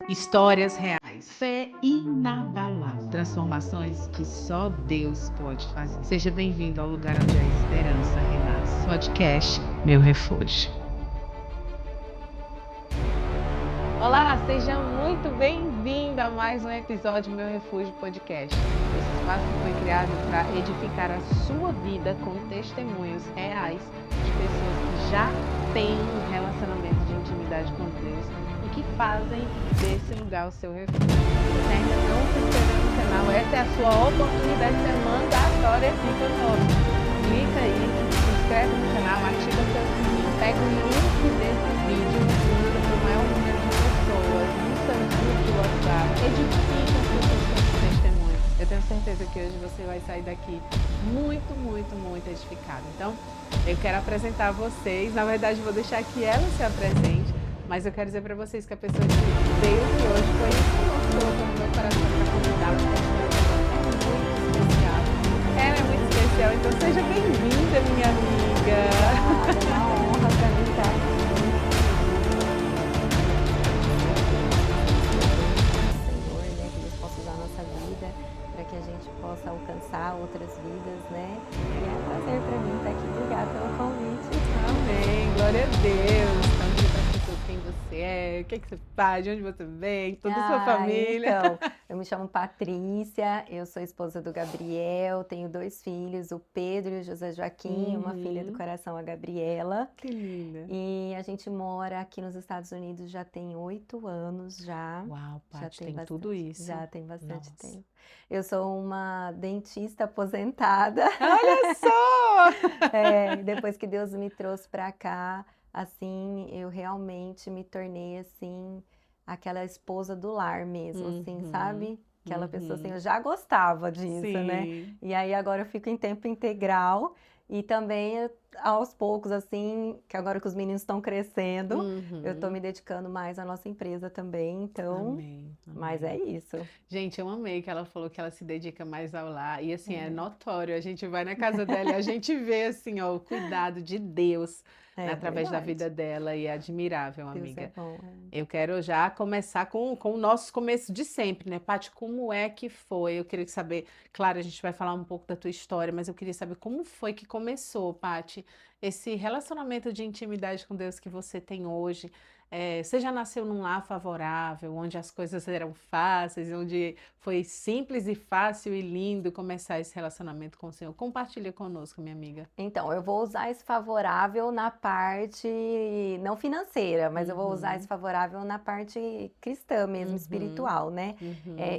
Histórias reais, fé inabalável, transformações que só Deus pode fazer. Seja bem-vindo ao lugar onde a esperança renasce. Podcast Meu Refúgio. Olá, seja muito bem-vindo a mais um episódio do Meu Refúgio Podcast. Esse espaço foi criado para edificar a sua vida com testemunhos reais de pessoas que já têm um relacionamento de intimidade com Deus e que fazem desse lugar o seu refúgio. Se ainda não se inscreveu no canal, essa é a sua oportunidade mandatória aqui conosco. Clica aí, se inscreve no canal, ativa seu sininho, pega o link desse vídeo, manda para o maior número de pessoas no seu grupo de WhatsApp, edifica as pessoas com esse testemunho. Eu tenho certeza que hoje você vai sair daqui muito edificado. Então, eu quero apresentar vocês, na verdade vou deixar que ela se apresente, mas eu quero dizer para vocês que a pessoa que veio aqui hoje foi isso que Deus colocou no meu coração para convidar para ela é muito especial, então seja bem-vinda, minha amiga. É uma honra para mim estar aqui. Senhor, né, que Deus possa usar a nossa vida para que a gente possa alcançar outras vidas, né? E é um prazer para mim estar aqui. Obrigada pelo convite. Amém, glória a Deus. Então, diga para as pessoas quem você é, o que você faz, de onde você vem, toda a sua família. Então, eu me chamo Patrícia, eu sou esposa do Gabriel, tenho 2 filhos, o Pedro e o José Joaquim, uma filha do coração, a Gabriela. Que linda. E a gente mora aqui nos Estados Unidos já tem 8 anos já. Uau, Já Paty, tem tem tudo isso. Já tem bastante Nossa. tempo. Eu sou uma dentista aposentada. Olha só! Depois que Deus me trouxe para cá, assim, eu realmente me tornei, assim, aquela esposa do lar mesmo, assim, sabe? Aquela pessoa, assim, eu já gostava disso, né? Sim. E aí agora eu fico em tempo integral e também aos poucos, assim, que agora que os meninos estão crescendo, eu tô me dedicando mais à nossa empresa também, então... Amém. Mas é isso. Gente, eu amei que ela falou que ela se dedica mais ao lar. E assim, é notório. A gente vai na casa dela e a gente vê assim, ó, o cuidado de Deus através da vida dela. E é admirável, Deus amiga. é bom. Eu quero já começar com o nosso começo de sempre, né, Paty? Como é que foi? Eu queria saber, claro, a gente vai falar um pouco da tua história, mas eu queria saber como foi que começou, Paty, esse relacionamento de intimidade com Deus que você tem hoje. Você já nasceu num lar favorável, onde as coisas eram fáceis, onde foi simples e fácil e lindo começar esse relacionamento com o Senhor? Compartilha conosco, minha amiga. Então, eu vou usar esse favorável na parte não financeira, mas eu vou usar esse favorável na parte cristã mesmo, espiritual, né?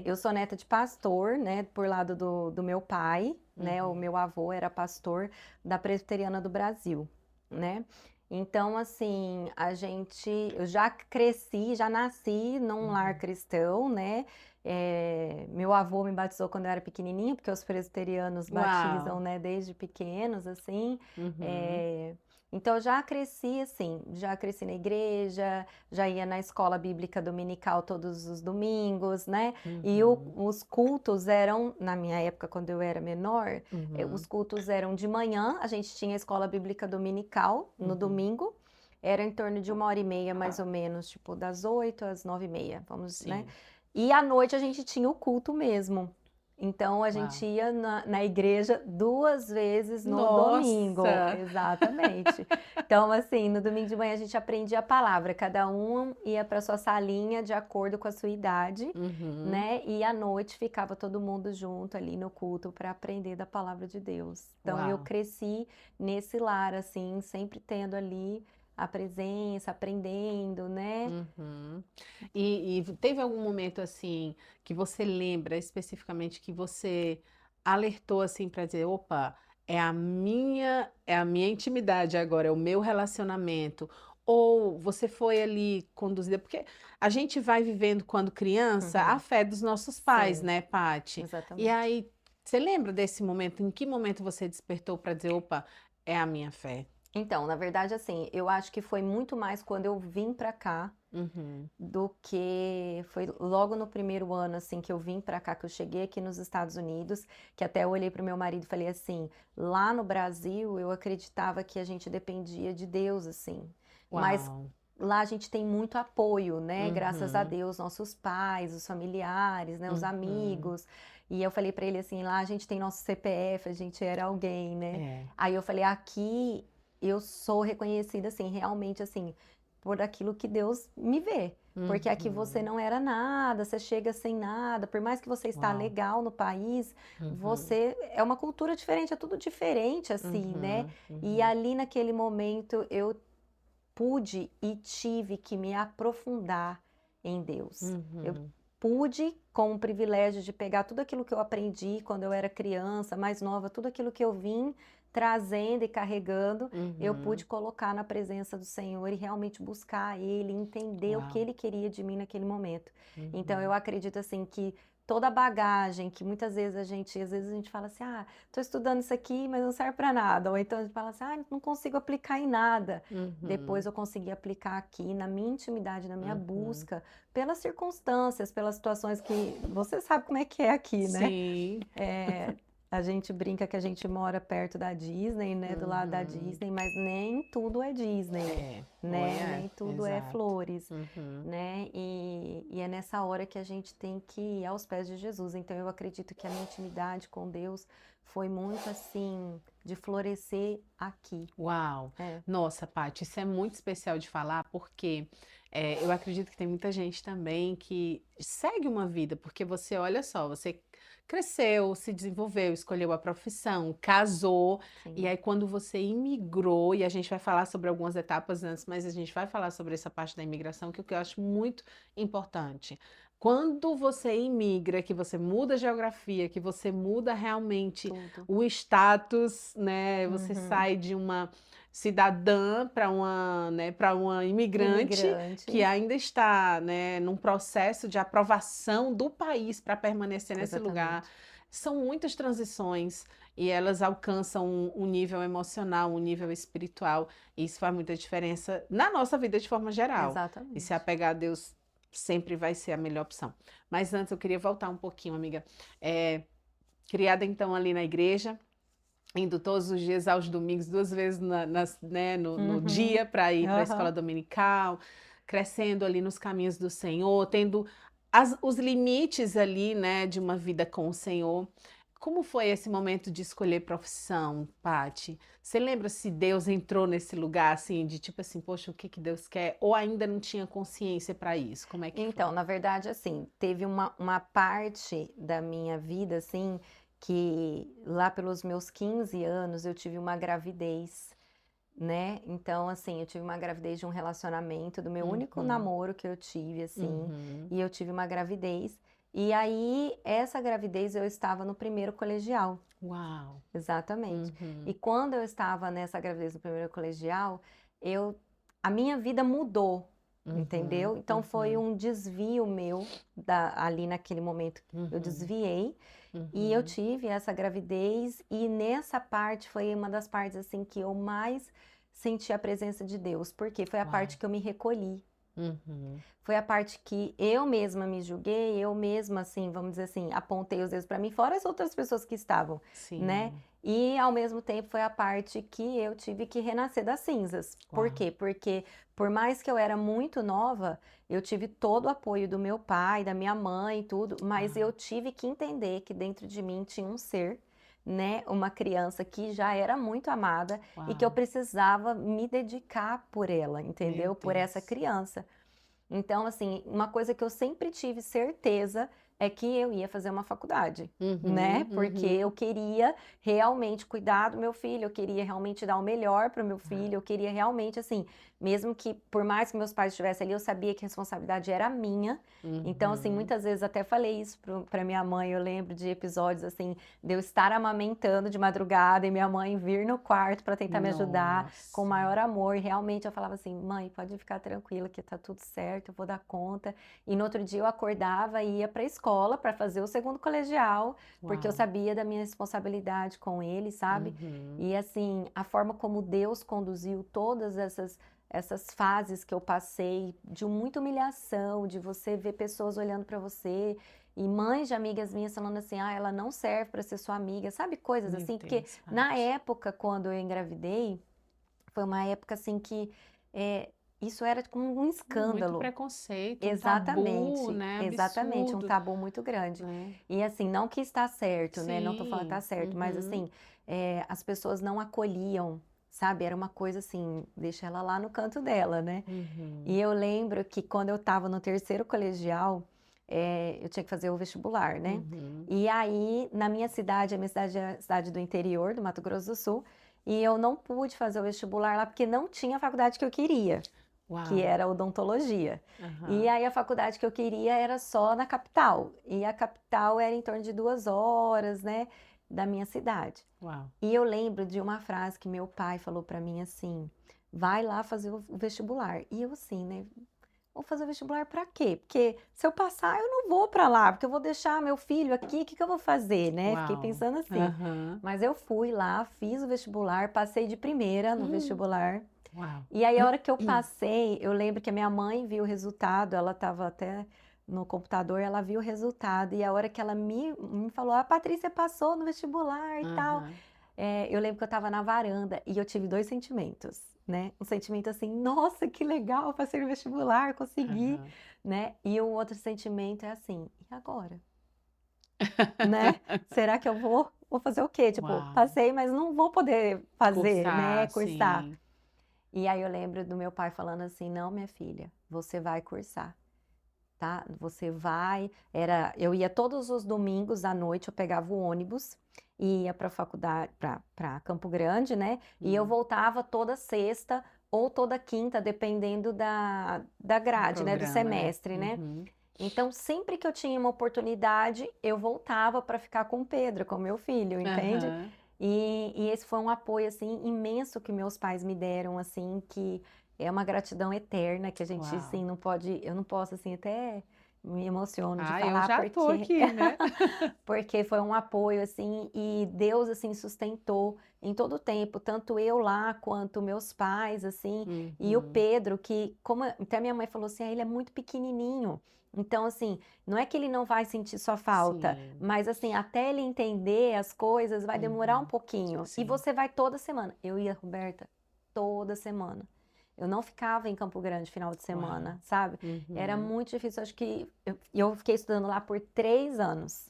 Eu sou neta de pastor, né, por lado do meu pai, né? O meu avô era pastor da Presbiteriana do Brasil, né? Então, assim, eu já cresci, já nasci num lar cristão, né? Meu avô me batizou quando eu era pequenininha, porque os presbiterianos batizam, né, desde pequenos, assim. Então, eu já cresci assim, já cresci na igreja, já ia na escola bíblica dominical todos os domingos, né? E os cultos eram, na minha época, quando eu era menor, os cultos eram de manhã, a gente tinha a escola bíblica dominical no domingo, era em torno de 1h30, mais ou menos, tipo, das 8 às 9h30, vamos, né? E à noite a gente tinha o culto mesmo. Então a gente ia na igreja 2 vezes no domingo. Exatamente. Então, assim, no domingo de manhã a gente aprendia a palavra, cada um ia para sua salinha de acordo com a sua idade, né? E à noite ficava todo mundo junto ali no culto para aprender da palavra de Deus. Então eu cresci nesse lar, assim, sempre tendo ali a presença, aprendendo, né? E teve algum momento assim que você lembra especificamente que você alertou assim para dizer, opa, é a minha intimidade agora, é o meu relacionamento? Ou você foi ali conduzida? Porque a gente vai vivendo quando criança a fé dos nossos pais, Sim, né, Paty? E exatamente. aí, você lembra desse momento? Em que momento você despertou para dizer, opa, é a minha fé? Então, na verdade, assim, eu acho que foi muito mais quando eu vim pra cá do que foi logo no primeiro ano, assim, que eu vim pra cá, que eu cheguei aqui nos Estados Unidos, que até eu olhei pro meu marido e falei assim, lá no Brasil eu acreditava que a gente dependia de Deus, assim, mas Uau. lá a gente tem muito apoio, né? Graças a Uhum. Deus, nossos pais, os familiares, né? Os Uhum. amigos. E eu falei pra ele assim, lá a gente tem nosso CPF, a gente era alguém, né? É. Aí eu falei, aqui eu sou reconhecida, assim, realmente, assim, por aquilo que Deus me vê. Porque aqui você Uhum. não era nada, você chega sem nada, por mais que você está Uau. legal no país, Uhum. você é uma cultura diferente, é tudo diferente, assim, né? Uhum. E Uhum. ali naquele momento eu pude e tive que me aprofundar em Deus. Eu Uhum. pude, com o privilégio de pegar tudo aquilo que eu aprendi quando eu era criança, mais nova, tudo aquilo que eu vim trazendo e carregando, eu Uhum. pude colocar na presença do Senhor e realmente buscar Ele, entender o que Uau. Ele queria de mim naquele momento. Então eu Uhum. acredito assim que toda a bagagem que muitas vezes às vezes a gente fala assim, ah, estou estudando isso aqui, mas não serve para nada. Ou então a gente fala assim, ah, não consigo aplicar em nada. Depois Uhum. eu consegui aplicar aqui na minha intimidade, na minha Uhum. busca, pelas circunstâncias, pelas situações que você sabe como é que é aqui, né? Sim. É, a gente brinca que a gente mora perto da Disney, né? Do lado da Uhum. Disney, mas nem tudo é Disney, É. né? Olha, Nem tudo é exato. flores, Uhum. né? E é nessa hora que a gente tem que ir aos pés de Jesus. Então eu acredito que a minha intimidade com Deus foi muito assim, de florescer aqui. Uau! É. Nossa, Paty, isso é muito especial de falar, porque eu acredito que tem muita gente também que segue uma vida, porque você, olha só, você cresceu, se desenvolveu, escolheu a profissão, casou, e Sim. aí quando você imigrou, e a gente vai falar sobre algumas etapas antes, mas a gente vai falar sobre essa parte da imigração, que é o que eu acho muito importante. Quando você imigra, que você muda a geografia, que você muda realmente Tudo. o status, né? Você Uhum. sai de uma cidadã para uma, né, para uma imigrante que Imigrante, ainda está, né, num processo de aprovação do país para permanecer nesse lugar. exatamente. São muitas transições e elas alcançam um nível emocional, um nível espiritual. E isso faz muita diferença na nossa vida de forma geral. E se Exatamente. apegar a Deus sempre vai ser a melhor opção. Mas antes eu queria voltar um pouquinho, amiga. Criada então ali na igreja, indo todos os dias aos domingos, 2 vezes né, no Uhum. dia para ir para a escola Aham. dominical, crescendo ali nos caminhos do Senhor, tendo os limites ali, né, de uma vida com o Senhor. Como foi esse momento de escolher profissão, Paty? Você lembra se Deus entrou nesse lugar assim, de tipo assim, poxa, o que que Deus quer? Ou ainda não tinha consciência para isso? Como é que Então, foi? na verdade, assim, teve uma parte da minha vida, assim, que lá pelos meus 15 anos eu tive uma gravidez, né? Então, assim, eu tive uma gravidez de um relacionamento, do meu único Uhum, namoro que eu tive, assim, uhum. e eu tive uma gravidez. E aí, essa gravidez eu estava no primeiro colegial. Uau! Exatamente. E Uhum, quando eu estava nessa gravidez do primeiro colegial, eu, a minha vida mudou, uhum, entendeu? Então foi uhum, um desvio meu ali naquele momento. Eu uhum, desviei e eu uhum. tive essa gravidez e nessa parte foi uma das partes assim que eu mais senti a presença de Deus, porque foi a Uau! parte que eu me recolhi. Uhum. Foi a parte que eu mesma me julguei, eu mesma, assim, vamos dizer assim, apontei os dedos para mim, fora as outras pessoas que estavam, né? Sim. E ao mesmo tempo foi a parte que eu tive que renascer das cinzas. Por Uau! quê? Porque por mais que eu era muito nova, eu tive todo o apoio do meu pai, da minha mãe e tudo, mas Uau! eu tive que entender que dentro de mim tinha um ser, né, uma criança que já era muito amada e que eu Uau! precisava me dedicar por ela, Meu entendeu? Por essa Deus. criança. Então, assim, uma coisa que eu sempre tive certeza é que eu ia fazer uma faculdade, né? Uhum, Porque eu uhum. queria realmente cuidar do meu filho, eu queria realmente dar o melhor para o meu Uau! filho, eu queria realmente, assim, mesmo que por mais que meus pais estivessem ali, eu sabia que a responsabilidade era minha. Então, assim, Uhum. muitas vezes até falei isso para minha mãe. Eu lembro de episódios, assim, de eu estar amamentando de madrugada e minha mãe vir no quarto para tentar me ajudar com o Nossa. maior amor. E realmente eu falava assim: mãe, pode ficar tranquila que tá tudo certo, eu vou dar conta. E no outro dia eu acordava e ia para a escola para fazer o segundo colegial, porque eu Uau! sabia da minha responsabilidade com ele, sabe? Uhum. E assim, a forma como Deus conduziu todas essas fases que eu passei, de muita humilhação, de você ver pessoas olhando para você. E mães de amigas minhas falando assim, ah, ela não serve para ser sua amiga, sabe? Coisas Meu assim, porque Deus, na Paty. época, quando eu engravidei, foi uma época assim que isso era como um Muito escândalo. preconceito, um tabu, Exatamente, né? exatamente, um Absurdo, tabu muito grande. né? E assim, não que está certo, né? Não tô falando que tá Sim. certo, mas Uhum. assim, as pessoas não acolhiam, sabe? Era uma coisa assim, deixa ela lá no canto dela, né? Uhum. E eu lembro que quando eu estava no terceiro colegial, eu tinha que fazer o vestibular, né? Uhum. E aí, na minha cidade, a minha cidade é a cidade do interior, do Mato Grosso do Sul, e eu não pude fazer o vestibular lá porque não tinha a faculdade que eu queria, que Uau. era odontologia. E Aham. aí a faculdade que eu queria era só na capital, e a capital era em torno de 2 horas, né, da minha cidade. Uau. E eu lembro de uma frase que meu pai falou pra mim assim: vai lá fazer o vestibular. E eu assim, né? Vou fazer o vestibular pra quê? Porque se eu passar, eu não vou pra lá, porque eu vou deixar meu filho aqui, o que que eu vou fazer, né? Fiquei Uau. pensando assim. Aham. Mas eu fui lá, fiz o vestibular, passei de primeira no Hum. vestibular. Uau. E aí, a hora que eu passei, eu lembro que a minha mãe viu o resultado, ela estava até no computador, ela viu o resultado, e a hora que ela me falou, a Patrícia passou no vestibular e tal, Aham. eu lembro que eu estava na varanda e eu tive dois sentimentos, né? Um sentimento assim, nossa, que legal, passei no vestibular, consegui, Aham. né? E o outro sentimento é assim, e agora? Né? Será que eu vou fazer o quê? Tipo, Uau. passei, mas não vou poder fazer, né? Cursar, Cursar. sim. E aí eu lembro do meu pai falando assim: "Não, minha filha, você vai cursar, tá? Você vai". Eu ia todos os domingos à noite, eu pegava o ônibus e ia para a faculdade, para Campo Grande, né? E eu Hum. voltava toda sexta ou toda quinta, dependendo da O grade, né? Do programa, né? semestre, né? Uhum. Então, sempre que eu tinha uma oportunidade, eu voltava para ficar com o Pedro, com o meu filho, entende? Aham. E esse foi um apoio, assim, imenso que meus pais me deram, assim, que é uma gratidão eterna, que a gente, Uau. assim, não pode, eu não posso, assim, até me emociono de Ah, eu falar, já tô porque aqui, né? porque foi um apoio, assim, e Deus, assim, sustentou em todo o tempo, tanto eu lá quanto meus pais, assim, e o Uhum. Pedro, que, como até minha mãe falou assim, ele é muito pequenininho. Então, assim, não é que ele não vai sentir sua falta, Sim. mas, assim, até ele entender as coisas vai demorar um Uhum. pouquinho. E Sim. você vai toda semana. Eu ia, Roberta, toda semana. Eu não ficava em Campo Grande final de Uau. semana, sabe? Era Uhum. muito difícil. Acho que eu fiquei estudando lá por 3 anos.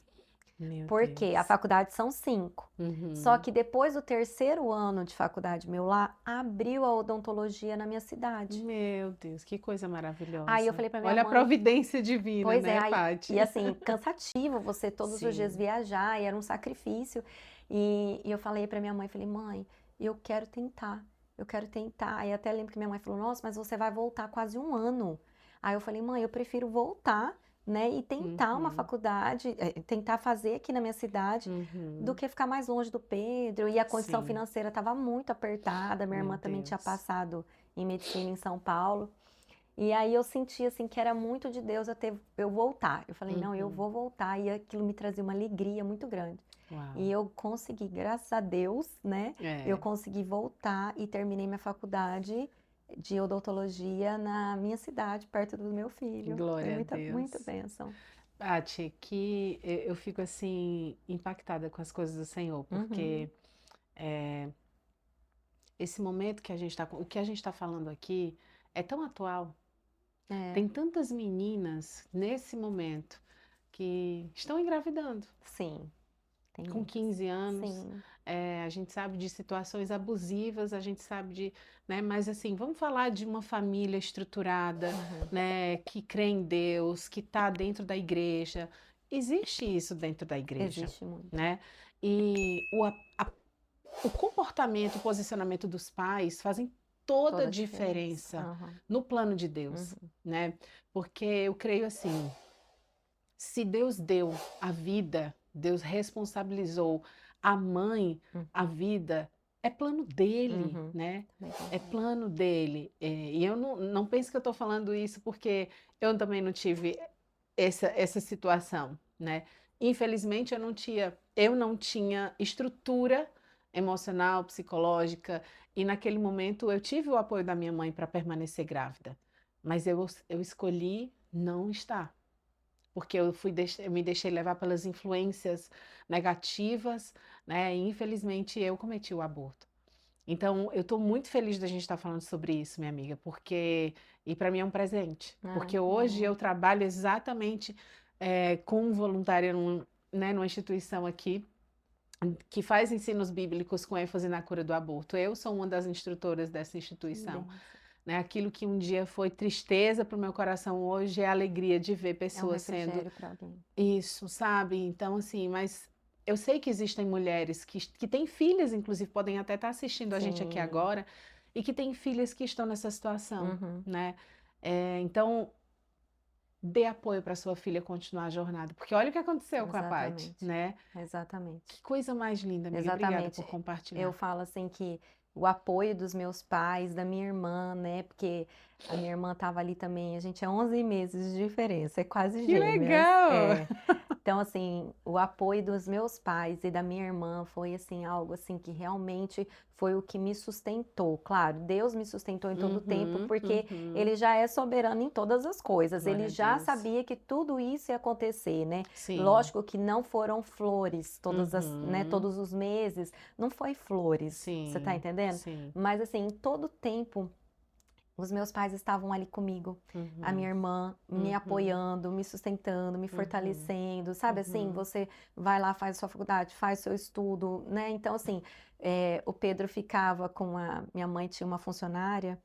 Meu Porque a Deus. faculdade são 5. Só Uhum. que depois do terceiro ano de faculdade meu lá, abriu a odontologia na minha cidade. Meu Deus, que coisa Aí eu maravilhosa. falei pra minha Olha a mãe, providência divina, pois é, né, aí, Paty? e assim, cansativo você todos os dias Sim. viajar, e era um sacrifício. E eu falei pra minha mãe, falei, mãe, eu quero tentar, eu quero tentar. Aí até lembro que minha mãe falou, nossa, mas você vai voltar quase um ano. Aí eu falei, mãe, eu prefiro voltar, né, e tentar uma Uhum. faculdade, tentar fazer aqui na minha cidade, do Uhum. que ficar mais longe do Pedro. E a condição Sim. financeira estava muito apertada, minha Meu irmã também tinha Deus. passado em medicina em São Paulo. E aí eu senti assim que era muito de Deus eu voltar. Eu falei, não, eu Uhum. vou voltar. E aquilo me trazia uma alegria muito grande. E Uau. eu consegui, graças a Deus, né? Eu É. consegui voltar e terminei minha faculdade de odontologia na minha cidade, perto do meu filho. Foi Glória a muita, Deus. muita bênção. Paty, que eu fico assim impactada com as coisas do Senhor, Uhum. porque esse momento que a gente está, o que a gente está falando aqui é tão atual. É, Tem tantas meninas nesse momento que estão engravidando sim, tem com muitas. 15 anos. Sim. A gente sabe de situações abusivas, a gente sabe de, né? Mas assim, vamos falar de uma família estruturada, Uhum. né? Que crê em Deus, que está dentro da igreja. Existe isso dentro da igreja, Existe muito. né? E o comportamento, o posicionamento dos pais fazem toda a Toda a diferença. diferença Uhum. no plano de Deus, Uhum. né? Porque eu creio assim, se Deus deu a vida, Deus responsabilizou a mãe, a Uhum. vida, é plano dele, Uhum. né? Também É concordo. plano dele. E eu não penso que eu estou falando isso porque eu também não tive essa situação, né? Infelizmente eu não tinha estrutura emocional, psicológica, e naquele momento eu tive o apoio da minha mãe para permanecer grávida, mas eu escolhi não estar, porque eu me deixei levar pelas influências negativas, né? E infelizmente eu cometi o aborto. Então, eu estou muito feliz da gente estar falando sobre isso, minha amiga, porque e para mim é um presente, Ai, porque que hoje bom. eu trabalho exatamente com voluntária né, numa instituição aqui que faz ensinos bíblicos com ênfase na cura do aborto. Eu sou uma das instrutoras dessa Que instituição, bênção. né? Aquilo que um dia foi tristeza para o meu coração, hoje é alegria de ver É um pessoas sendo refrigério para alguém. isso, sabe? Então, assim, mas eu sei que existem mulheres que têm filhas, inclusive, podem até estar assistindo a gente aqui Sim. agora, e que têm filhas que estão nessa situação, Uhum. né? Então, dê apoio para sua filha continuar a jornada, porque olha o que aconteceu com a Paty, Exatamente. né? Exatamente. Que coisa mais linda, amiga. Obrigada Exatamente. por Eu compartilhar. falo assim que o apoio dos meus pais, da minha irmã, né? Porque a minha irmã estava ali também, a gente é 11 meses de diferença, é quase Que gêmeas. legal! É. Então, assim, o apoio dos meus pais e da minha irmã foi, assim, algo, assim, que realmente foi o que me sustentou. Claro, Deus me sustentou em todo o tempo, Uhum, porque uhum. Ele já é soberano em todas as coisas. Glória Ele a já Deus. sabia que tudo isso ia acontecer, né? Sim. Lógico que não foram flores né, Uhum. todos os meses, não foi flores, você tá Sim, entendendo? sim. Mas, assim, em todo tempo os meus pais estavam ali comigo, a minha Uhum, irmã me uhum, apoiando, me sustentando, me uhum, fortalecendo, sabe assim? uhum. Você vai lá, faz a sua faculdade, faz seu estudo, né? Então, assim, o Pedro ficava com a minha mãe, tinha uma funcionária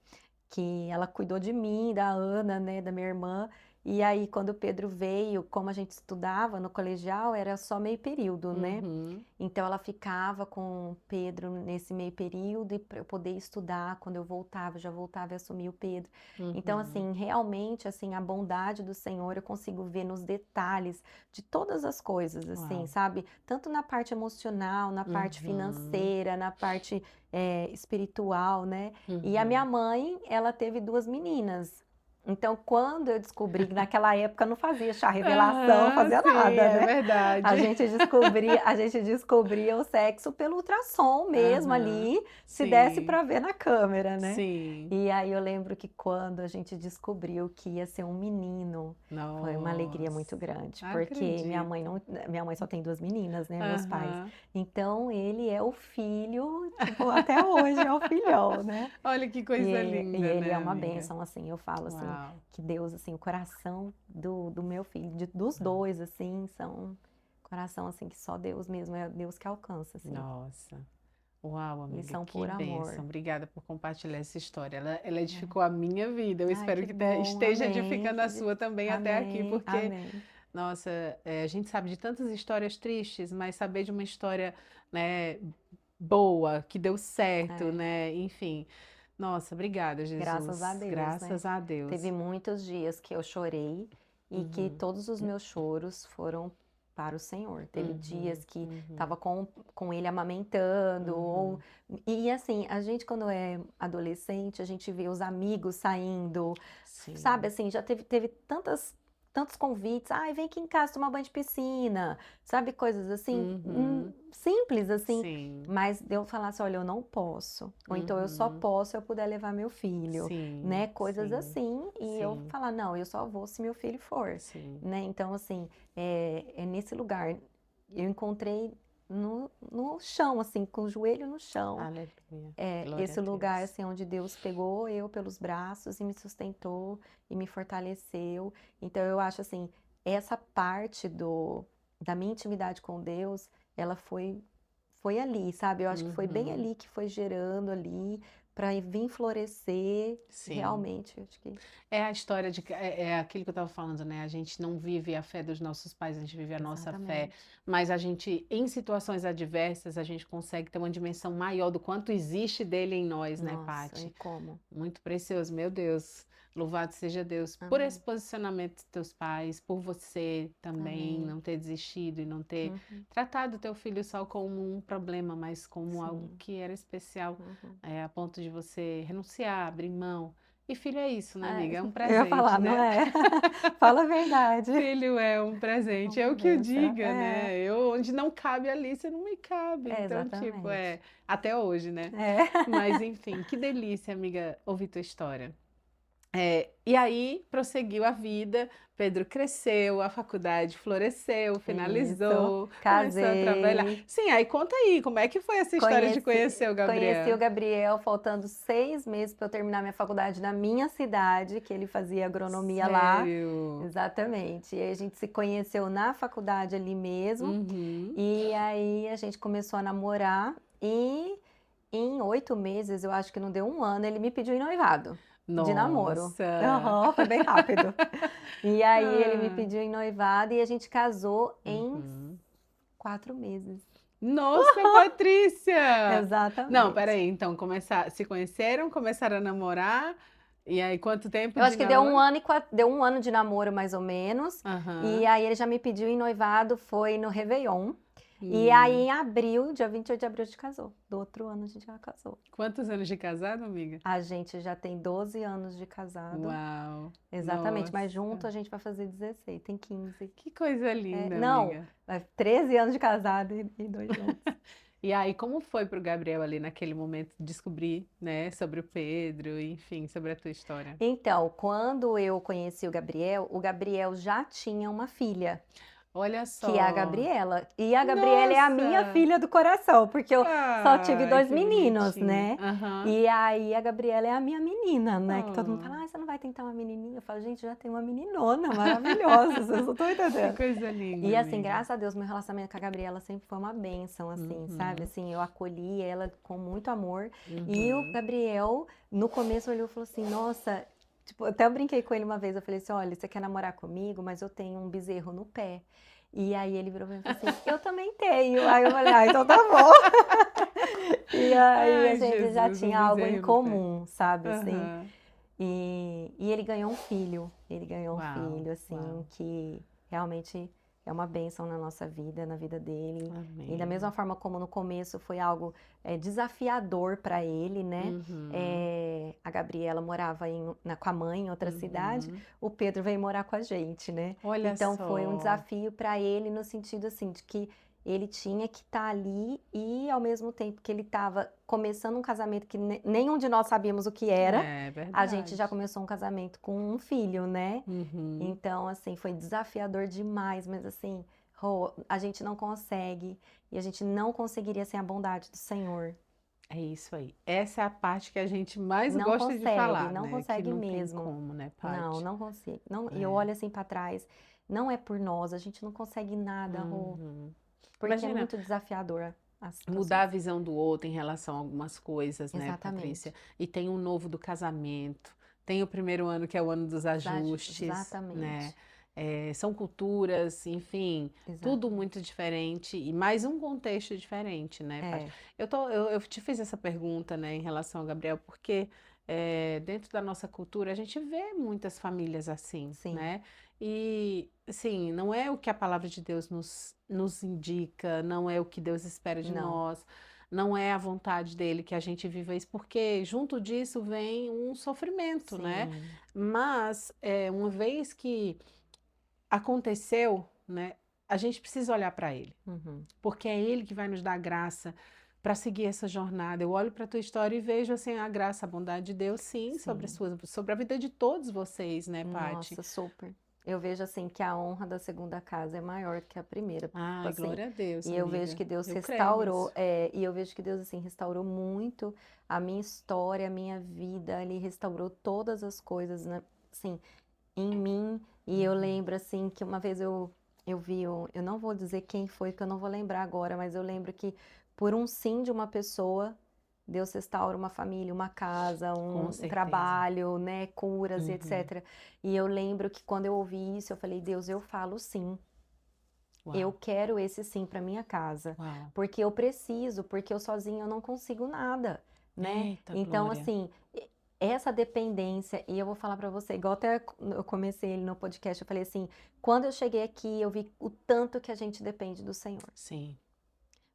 que ela cuidou de mim, da Ana, né, da minha irmã. E aí, quando o Pedro veio, como a gente estudava no colegial, era só meio período, né? Uhum, Então, ela ficava com o Pedro nesse meio período e para eu poder estudar, quando eu voltava, eu já voltava e assumia o Pedro. Então, uhum. assim, realmente, assim, a bondade do Senhor eu consigo ver nos detalhes de todas as coisas, assim, Uau. sabe? Tanto na parte emocional, na parte Uhum, financeira, na parte espiritual, né? E a minha uhum. mãe, ela teve duas meninas. Então, quando eu descobri que naquela época não fazia chá revelação, Aham, fazia sim, nada, é né? verdade. A gente descobria o sexo pelo ultrassom mesmo Aham, ali, se desse sim, para ver na câmera, né? sim. E aí eu lembro que quando a gente descobriu que ia ser um menino, foi uma alegria muito Nossa, grande, porque minha mãe acredito. não, minha mãe só tem duas meninas, né, meus pais. Aham. Então ele é o filho, tipo, até hoje é o filhão, né? Olha que E, coisa e linda, ele é né, uma amiga? bênção, assim, eu falo assim, Uau. que Deus, assim, o coração do meu filho, dos dois, assim, são coração, assim, que só Deus mesmo, é Deus que alcança, assim, Nossa. Uau, eles amiga, são que por bênção. amor. Obrigada por compartilhar essa história. Ela É. edificou a minha vida. Eu Ai, espero que que bom, esteja amém, edificando a sua também até aqui, amém, porque, amém. nossa, a gente sabe de tantas histórias tristes, mas saber de uma história, né, boa, que deu certo, É, né? Enfim. Nossa, obrigada, graças a Jesus. Deus, né? Graças a Teve Deus. muitos dias que eu chorei e que Uhum, todos os meus choros foram para o Senhor. Teve uhum, dias que uhum, estava com ele amamentando, uhum. e assim, a gente quando é adolescente, a gente vê os amigos saindo, sabe Sim. assim, já teve tantos convites, ai, vem aqui em casa tomar banho de piscina, sabe, coisas assim, Uhum, simples assim, sim. mas de eu falar assim, olha, eu não posso, ou então eu só Uhum, posso se eu puder levar meu filho, sim, né? Coisas sim, assim, e eu sim, falar, não, eu só vou se meu filho for, sim. né? Então, assim, é nesse lugar, eu encontrei no chão, assim, com o joelho no chão, Aleluia. é Glória a esse lugar, Deus. assim, onde Deus pegou eu pelos braços e me sustentou e me fortaleceu. Então, eu acho, assim, essa parte da minha intimidade com Deus, ela foi ali, sabe? Eu acho que foi bem Uhum, ali que foi gerando ali para vir florescer. sim. Realmente, acho que É a história é aquilo que eu estava falando, né? A gente não vive a fé dos nossos pais, a gente vive a nossa fé, exatamente. mas a gente, em situações adversas, a gente consegue ter uma dimensão maior do quanto existe dele em nós, né, Nossa, e Paty? como? Muito precioso, meu Deus. Louvado seja Deus por esse Amém. posicionamento dos teus pais, por você também Amém. não ter desistido e não ter Uhum. tratado teu filho só como um problema, mas como algo Sim. que era especial, Uhum. a ponto de você renunciar, abrir mão. E filho é isso, né, É, amiga? É um eu ia presente, falar, não né? é? Fala a verdade. Filho é um É presente, é uma o que eu benção. diga, né? Eu, onde não cabe ali, você não me cabe. Então, tipo, Exatamente. até hoje, né? É. Mas enfim, que delícia, amiga, ouvir tua história. E aí prosseguiu a vida, Pedro cresceu, a faculdade floresceu, Isso, finalizou, começou a trabalhar. casei. Sim, aí conta aí, como é que foi essa história de conhecer o Conheci o Gabriel? Gabriel faltando 6 meses para eu terminar minha faculdade na minha cidade, que ele fazia agronomia lá. Sério? Exatamente. E aí a gente se conheceu na faculdade ali mesmo. Uhum. E aí a gente começou a namorar. E em 8 meses, eu acho que não deu um ano, ele me pediu em noivado. De namoro. Nossa! Aham, foi bem rápido. E aí ele me Ah, pediu em noivado e a gente casou em uhum. 4 meses. Nossa, Patrícia! Não, Exatamente. peraí, então se conheceram, começaram a namorar, e aí quanto tempo Eu de acho que deu um namoro? ano deu um ano de namoro, mais ou menos. E Aham. aí ele já me pediu em noivado, foi no Réveillon. E aí Hum. em abril, dia 28 de abril, a gente casou. Do outro ano a gente já casou. Quantos anos de casado, amiga? A gente já tem 12 anos de casado. Uau! Exatamente, mas junto Nossa! a gente vai fazer 16, tem 15. Que coisa linda, Não, amiga. 13 anos de casado e 2 juntos. E aí, como foi pro Gabriel ali naquele momento descobrir, né, sobre o Pedro, enfim, sobre a tua história? Então, quando eu conheci o Gabriel já tinha uma filha, Olha que é a só! Gabriela. E a Gabriela é a minha Nossa! filha do coração, porque eu só tive Ai, 2 que meninos, bonitinho. né? Aham. E aí a Gabriela é a minha menina, né? Que todo mundo Oh, fala, ah, você não vai tentar uma menininha? Eu falo, gente, já tem uma meninona maravilhosa, vocês não estão que entendendo. coisa linda, E assim, amiga. graças a Deus, meu relacionamento com a Gabriela sempre foi uma bênção, assim, sabe? Uhum, Assim, eu acolhi ela com muito amor. E o uhum. Gabriel, no começo, olhou e falou assim: Nossa, tipo, até eu brinquei com ele uma vez. Eu falei assim: Olha, você quer namorar comigo, mas eu tenho um bezerro no pé. E aí ele virou pra mim e falou assim: Eu também tenho. Aí eu falei: Ah, então tá bom. E aí a Ai, gente já Jesus, um tinha algo em bezerro no pé. comum, sabe? Assim. Aham. E ele ganhou um filho. Ele ganhou um Uau, filho, assim, uau. que realmente é uma bênção na nossa vida, na vida dele. E da mesma Amém. forma como no começo foi algo desafiador para ele, né? Uhum, A Gabriela morava com a mãe em outra cidade, uhum. o Pedro veio morar com a gente, né? Olha Então foi um só. desafio para ele no sentido assim de que ele tinha que estar ali e ao mesmo tempo que ele estava começando um casamento que nenhum de nós sabíamos o que era, É a gente verdade. já começou um casamento com um filho, né? Uhum. Então, assim, foi desafiador demais, mas assim, Rô, a gente não consegue e a gente não conseguiria sem a bondade do Senhor. É isso aí. Essa é a parte que a gente mais Não gosta de consegue, falar, não né? Que consegue não tem mesmo. como, né, Não, Paty? não consigo. Não, e eu É. olho assim para trás, não é por nós, a gente não consegue nada, Rô, Uhum. porque é Imagina muito desafiador as mudar a situações. visão do outro em relação a algumas coisas, né, Patrícia? Exatamente. E tem o novo do casamento, tem o primeiro ano que é o ano dos ajustes, né? Exatamente. São culturas, enfim, tudo Exatamente. muito diferente e mais um contexto diferente, né, Paty? É, Eu te fiz essa pergunta, né, em relação ao Gabriel, porque dentro da nossa cultura a gente vê muitas famílias assim, sim. né? E, assim, não é o que a palavra de Deus nos indica, não é o que Deus espera de Não. nós, não é a vontade dele que a gente viva isso, porque junto disso vem um sofrimento, né? Sim. Mas, uma vez que aconteceu, né, a gente precisa olhar para ele, Uhum. porque é ele que vai nos dar graça para seguir essa jornada. Eu olho para a tua história e vejo assim a graça, a bondade de Deus, sim, Sim. sobre a vida de todos vocês, né, Paty? Nossa, super. Eu vejo assim que a honra da segunda casa é maior que a primeira, tipo Ai, assim. glória a Deus, E eu vejo amiga. que Deus Eu creio restaurou, nisso. e eu vejo que Deus assim restaurou muito a minha história, a minha vida. Ele restaurou todas as coisas, né, assim, em mim. E eu Uhum. lembro assim que uma vez eu vi, eu não vou dizer quem foi, porque eu não vou lembrar agora, mas eu lembro que por um sim de uma pessoa, Deus restaura uma família, uma casa, Com um certeza. trabalho, né, curas e Uhum. etc. E eu lembro que quando eu ouvi isso, eu falei, Deus, eu falo sim. Eu Uau, quero esse sim para minha casa, uau. porque eu preciso, porque eu sozinha eu não consigo nada, né? Eita, Então, glória. assim, essa dependência, e eu vou falar para você, igual até eu comecei ele no podcast, eu falei assim, quando eu cheguei aqui, eu vi o tanto que a gente depende do Senhor. Sim.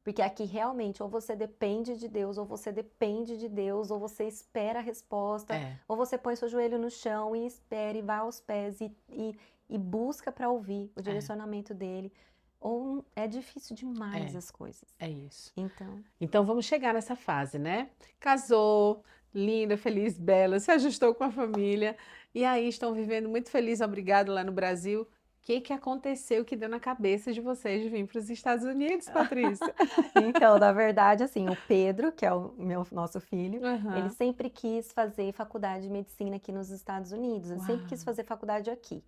Porque aqui realmente, ou você depende de Deus, ou você depende de Deus, ou você espera a resposta, É, ou você põe seu joelho no chão e espera e vai aos pés e busca para ouvir o é, direcionamento dele. Ou é difícil demais é, as coisas. é isso. Então, Então vamos chegar nessa fase, né? Casou, linda, feliz, bela, se ajustou com a família. E aí estão vivendo muito feliz, obrigado lá no Brasil. O que que aconteceu que deu na cabeça de vocês de vir para os Estados Unidos, Patrícia? Então, na verdade, assim, o Pedro, que é o nosso filho, ele Aham. sempre quis fazer faculdade de medicina aqui nos Estados Unidos, ele sempre quis Uau. fazer faculdade aqui.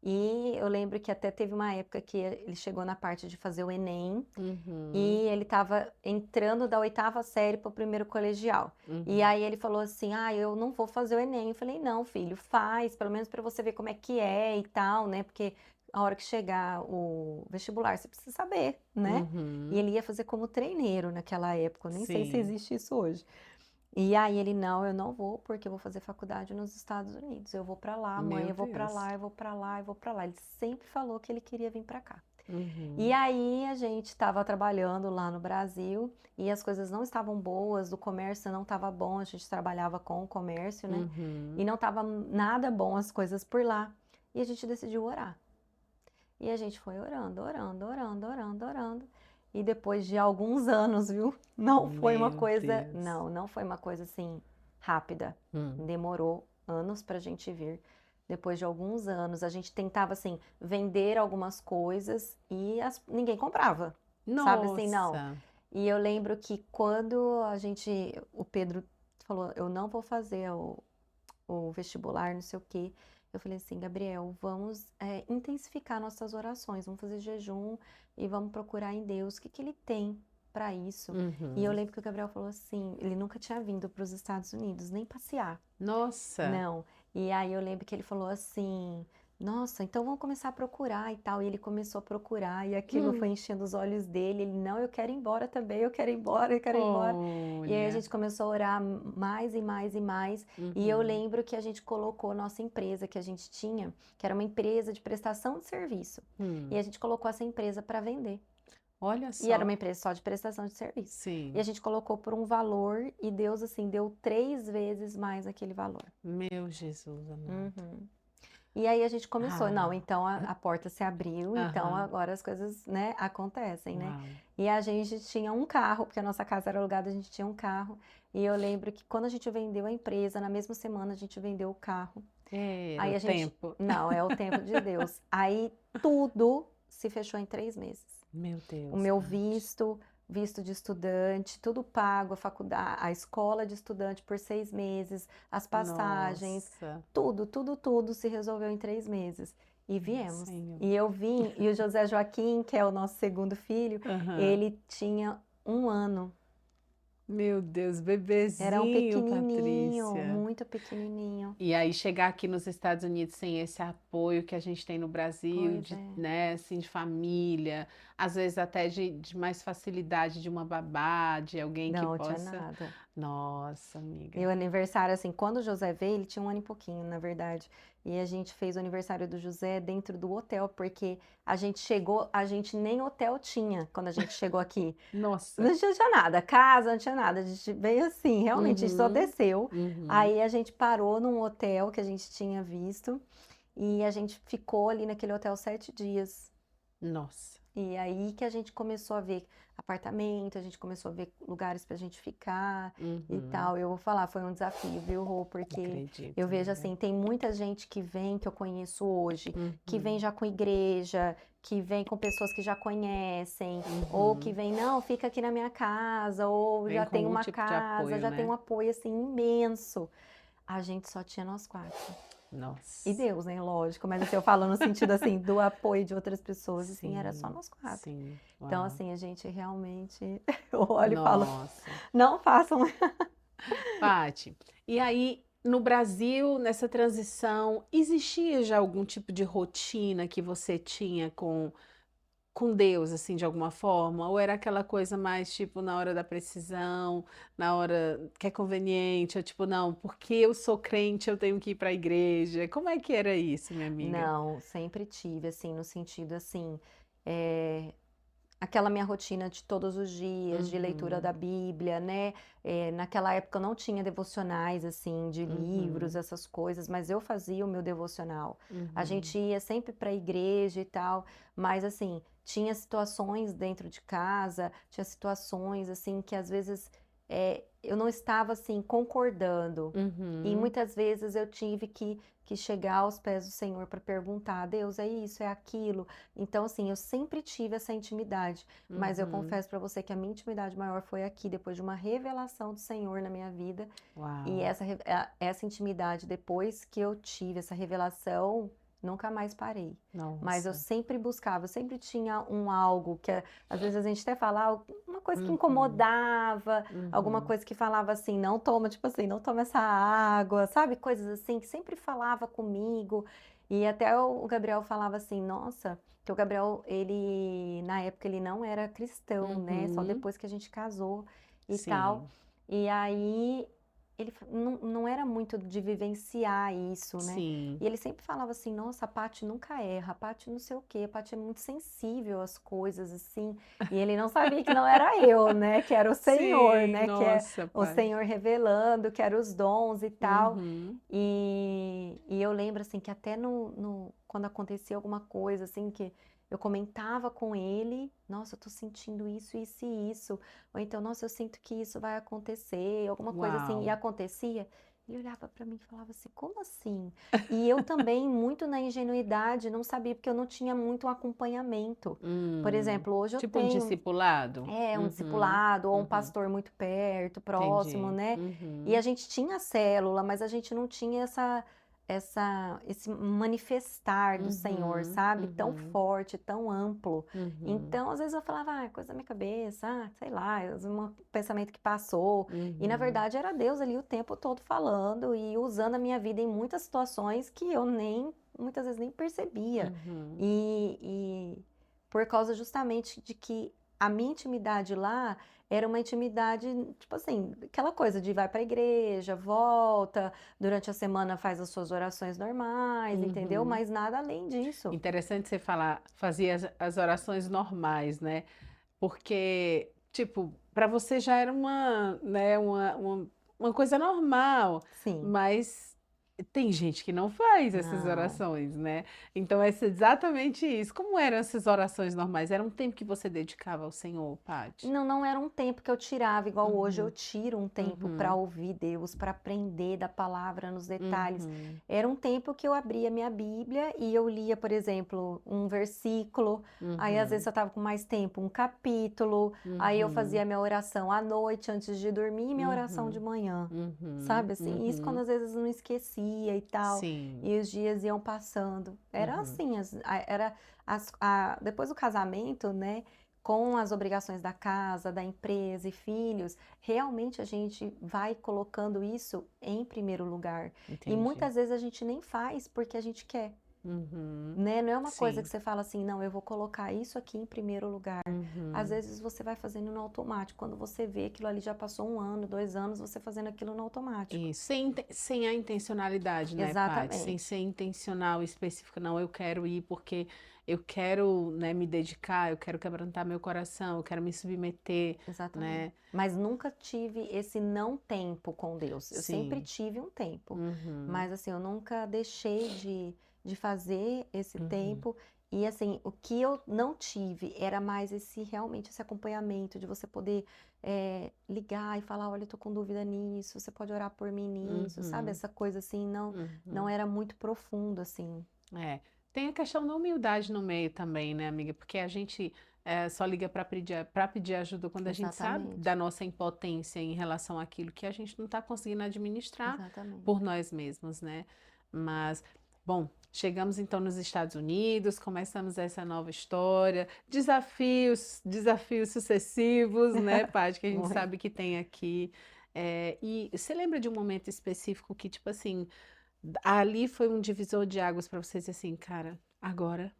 E eu lembro que até teve uma época que ele chegou na parte de fazer o Enem, Uhum, e ele estava entrando da 8ª série para o primeiro colegial. E uhum. aí ele falou assim: ah, eu não vou fazer o Enem. Eu falei: não, filho, faz, pelo menos para você ver como é que é e tal, né? Porque a hora que chegar o vestibular, você precisa saber, né? E Uhum. ele ia fazer como treineiro naquela época, eu nem sei se Sim. existe isso hoje. E aí ele: não, eu não vou, porque eu vou fazer faculdade nos Estados Unidos. Eu vou para lá, mãe, Meu eu vou para Deus. lá, eu vou para lá, eu vou para lá. Ele sempre falou que ele queria vir para cá. E Uhum, aí a gente estava trabalhando lá no Brasil e as coisas não estavam boas, o comércio não estava bom, a gente trabalhava com o comércio, né? E uhum. não estava nada bom as coisas por lá. E a gente decidiu orar. E a gente foi orando, orando, orando, orando, orando. E depois de alguns anos, viu? Não foi uma Meu coisa, Deus. não foi uma coisa assim rápida. Hum. Demorou anos pra gente vir. Depois de alguns anos, a gente tentava assim vender algumas coisas e ninguém comprava. Sabe assim, não. Nossa. E eu lembro que quando o Pedro falou, eu não vou fazer o vestibular, não sei o quê. Eu falei assim, Gabriel, vamos intensificar nossas orações, vamos fazer jejum e vamos procurar em Deus o que que ele tem para isso. E eu Uhum. lembro que o Gabriel falou assim, ele nunca tinha vindo para os Estados Unidos, nem passear. Nossa. Não. E aí eu lembro que ele falou assim: nossa, então vamos começar a procurar e tal. E ele começou a procurar e aquilo foi Hum. enchendo os olhos dele. Ele, não, eu quero ir embora também, eu quero ir embora, eu quero ir embora. E aí a Olha. gente começou a orar mais e mais e mais. E eu Uhum. lembro que a gente colocou nossa empresa que a gente tinha, que era uma empresa de prestação de serviço. E Hum. a gente colocou essa empresa para vender. Olha E era só. uma empresa só de prestação de serviço. E a Sim. gente colocou por um valor e Deus, assim, deu 3 vezes mais aquele valor. Meu Jesus amado. Uhum. E aí a gente começou, não, Ah. então a porta se abriu, então Aham. agora as coisas, né, acontecem, né? Uau. E a gente tinha um carro, porque a nossa casa era alugada, a gente tinha um carro. E eu lembro que quando a gente vendeu a empresa, na mesma semana a gente vendeu o carro. Era Aí o a gente, tempo. não, é o tempo de Deus. Aí tudo se fechou em 3 meses. Meu O Deus, meu Paty. visto de estudante, tudo pago, a faculdade, a escola de estudante por 6 meses, as passagens, Nossa. tudo, tudo, tudo se resolveu em 3 meses. E Meu viemos. Senhor. E eu vim, e o José Joaquim, que é o nosso segundo filho, Aham. ele tinha 1 ano. Meu Deus, Era um bebezinho, pequenininho, Patrícia. muito pequenininho. E aí chegar aqui nos Estados Unidos sem esse apoio que a gente tem no Brasil, Pois de, é. né, assim, de família, às vezes até de mais facilidade de uma babá, de alguém que Não, tinha possa. nada. Nossa, amiga. E o aniversário, assim, quando o José veio, ele tinha 1 ano e pouquinho, na verdade. E a gente fez o aniversário do José dentro do hotel, porque a gente chegou, a gente nem hotel tinha quando a gente chegou aqui. Nossa. Não tinha nada, casa, não tinha nada. A gente veio assim, realmente, a gente só Uhum, desceu. uhum. Aí a gente parou num hotel que a gente tinha visto e a gente ficou ali naquele hotel 7 dias. Nossa. E aí que a gente começou a ver apartamento, a gente começou a ver lugares pra gente ficar e Uhum. tal. Eu vou falar, foi um desafio, viu, Rô? Porque eu Acredito, vejo amiga. assim, tem muita gente que vem, que eu conheço hoje, que vem Uhum, já com igreja, que vem com pessoas que já conhecem, ou que uhum. vem, não, fica aqui na minha casa, ou Vem já com tem algum uma tipo de casa, apoio, já tem um né? apoio assim imenso. A gente só tinha nós quatro. E Nossa. Deus, né? Lógico, mas assim, eu falo no sentido assim, do apoio de outras pessoas, assim, era só Sim, nós quatro. sim. Então, Uau. assim, a gente realmente, eu olho e falo, Nossa. não façam. Paty, e aí no Brasil, nessa transição, existia já algum tipo de rotina que você tinha com Deus, assim, de alguma forma? Ou era aquela coisa mais tipo na hora da precisão, na hora que é conveniente, ou tipo, não, porque eu sou crente, eu tenho que ir para a igreja? Como é que era isso, minha amiga? Não, sempre tive, assim, no sentido assim, é, aquela minha rotina de todos os dias, de leitura Uhum, da Bíblia, né? Naquela época eu não tinha devocionais, assim, de livros, uhum, essas coisas, mas eu fazia o meu devocional. A uhum, gente ia sempre para a igreja e tal, mas assim, tinha situações dentro de casa, tinha situações, assim, que às vezes eu não estava assim concordando. E muitas vezes eu tive que chegar aos pés do Senhor para perguntar, Deus, é isso, é aquilo. Então, assim, eu sempre tive essa intimidade, mas eu confesso para você que a minha intimidade maior foi aqui, depois de uma revelação do Senhor na minha vida. E Uau. essa intimidade, depois que eu tive essa revelação, nunca mais parei. Mas eu Nossa. sempre buscava, eu sempre tinha um algo que às vezes a gente até fala, uma coisa que Uhum. incomodava, alguma Uhum. coisa que falava assim, não toma, tipo assim, não toma essa água, sabe? Coisas assim que sempre falava comigo. E até o Gabriel falava assim, nossa, que o Gabriel, ele, na época, ele não era cristão, né? Só Uhum. depois que a gente casou e tal. Sim. E aí, ele não era muito de vivenciar isso, né? Sim. E ele sempre falava assim, nossa, a Paty nunca erra, a Paty não sei o quê, a Paty é muito sensível às coisas, assim. E ele não sabia que não era eu, né? Que era o Senhor, Sim, né? Que é nossa, o pai. Senhor revelando, que eram os dons e tal. Uhum. E eu lembro, assim, que até quando acontecia alguma coisa, assim, que eu comentava com ele, nossa, eu tô sentindo isso, isso e isso. Ou então, nossa, eu sinto que isso vai acontecer, alguma coisa assim, e Uau. acontecia. Ele olhava para mim e falava assim, como assim? E eu também, muito na ingenuidade, não sabia, porque eu não tinha muito um acompanhamento. Por exemplo, hoje eu Tipo um tenho discipulado? um Uhum. discipulado ou um Uhum. pastor muito perto, próximo, Entendi. né? E a Uhum. gente tinha célula, mas a gente não tinha esse manifestar do Senhor, Uhum. sabe? Tão Uhum. forte, tão amplo. Uhum. Então, às vezes eu falava, ah, é coisa da minha cabeça, sei lá, um pensamento que passou. E na Uhum. verdade era Deus ali o tempo todo falando e usando a minha vida em muitas situações que eu muitas vezes nem percebia. Uhum. E por causa justamente de que a minha intimidade lá era uma intimidade, tipo assim, aquela coisa de vai para a igreja, volta, durante a semana faz as suas orações normais, entendeu? Uhum. Mas nada além disso. Interessante você falar, fazia as orações normais, né? Porque, tipo, para você já era né, uma coisa normal, Sim, mas tem gente que não faz essas não. orações, né? Então, é exatamente isso. Como eram essas orações normais? Era um tempo que você dedicava ao Senhor, Paty? Não era um tempo que eu tirava, igual hoje eu Uhum, tiro um tempo para uhum, ouvir Deus, para aprender da palavra nos detalhes. uhum, Era um tempo que eu abria minha Bíblia e eu lia, por exemplo, um versículo. Aí às vezes uhum, eu estava com mais tempo, um capítulo. Aí eu fazia uhum, minha oração à noite antes de dormir e minha oração de uhum, manhã. uhum, Sabe assim? Isso quando uhum. às vezes não esquecia e tal, Sim. e os dias iam passando. Era Uhum, assim, depois do casamento, né? Com as obrigações da casa, da empresa e filhos, realmente a gente vai colocando isso em primeiro lugar. E entendi. muitas vezes a gente nem faz porque a gente quer, Uhum, né? Não é uma coisa que sim. você fala assim, não, eu vou colocar isso aqui em primeiro lugar. Às Uhum. vezes você vai fazendo no automático. Quando você vê aquilo ali já passou 1 ano, 2 anos, você fazendo aquilo no automático. E sem a intencionalidade, né, Paty? Sem Exatamente, ser intencional, específico, não, eu quero ir porque eu quero, né, me dedicar, eu quero quebrantar meu coração, eu quero me submeter, exatamente. né? Mas nunca tive esse não tempo com Deus. Eu sempre Sim. tive um tempo. Uhum, Mas assim, eu nunca deixei de fazer esse uhum, tempo. E assim, o que eu não tive era mais realmente esse acompanhamento, de você poder ligar e falar, olha, eu tô com dúvida nisso, você pode orar por mim nisso, sabe? uhum, Essa coisa assim, não uhum. era muito profundo, assim. É. Tem a questão da humildade no meio também, né, amiga? Porque a gente só liga para pedir ajuda quando a gente sabe Exatamente, da nossa impotência em relação àquilo que a gente não está conseguindo administrar por exatamente. nós mesmos, né? Mas, bom, chegamos então nos Estados Unidos, começamos essa nova história, desafios sucessivos, né, Paty, que a gente Muito. sabe que tem aqui. E você lembra de um momento específico que, tipo assim, ali foi um divisor de águas para você dizer assim, cara, agora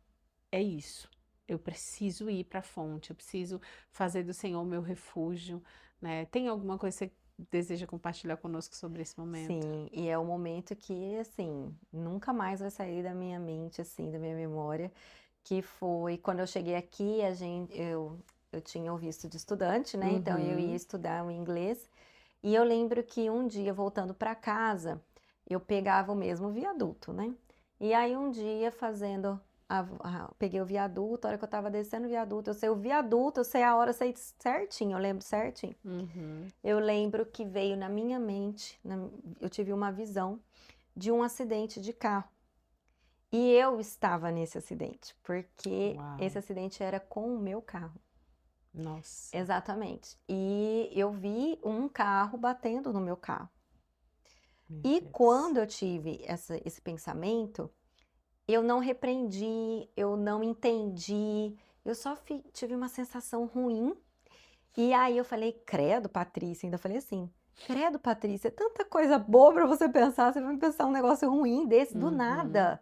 é isso. Eu preciso ir para a fonte, eu preciso fazer do Senhor meu refúgio, né? Tem alguma coisa que você deseja compartilhar conosco sobre esse momento? Sim, e é um momento que, assim, nunca mais vai sair da minha mente, assim, da minha memória, que foi quando eu cheguei aqui, eu tinha o visto de estudante, né? Então eu ia Uhum, estudar o inglês, e eu lembro que um dia, voltando para casa, eu pegava o mesmo viaduto, né? E aí um dia, fazendo peguei o viaduto, a hora que eu tava descendo o viaduto, eu sei o viaduto, eu sei a hora, eu sei certinho, eu lembro certinho. Eu lembro que veio na minha mente, eu tive uma visão de um acidente de carro. E eu estava nesse acidente, porque esse acidente era com o meu carro. Nossa. Exatamente. E eu vi um carro batendo no meu carro. E quando eu tive esse pensamento, eu não repreendi, eu não entendi, eu só tive uma sensação ruim. E aí eu falei, credo, Patrícia, ainda falei assim, credo, Patrícia, é tanta coisa boa pra você pensar, você vai pensar um negócio ruim desse, do nada.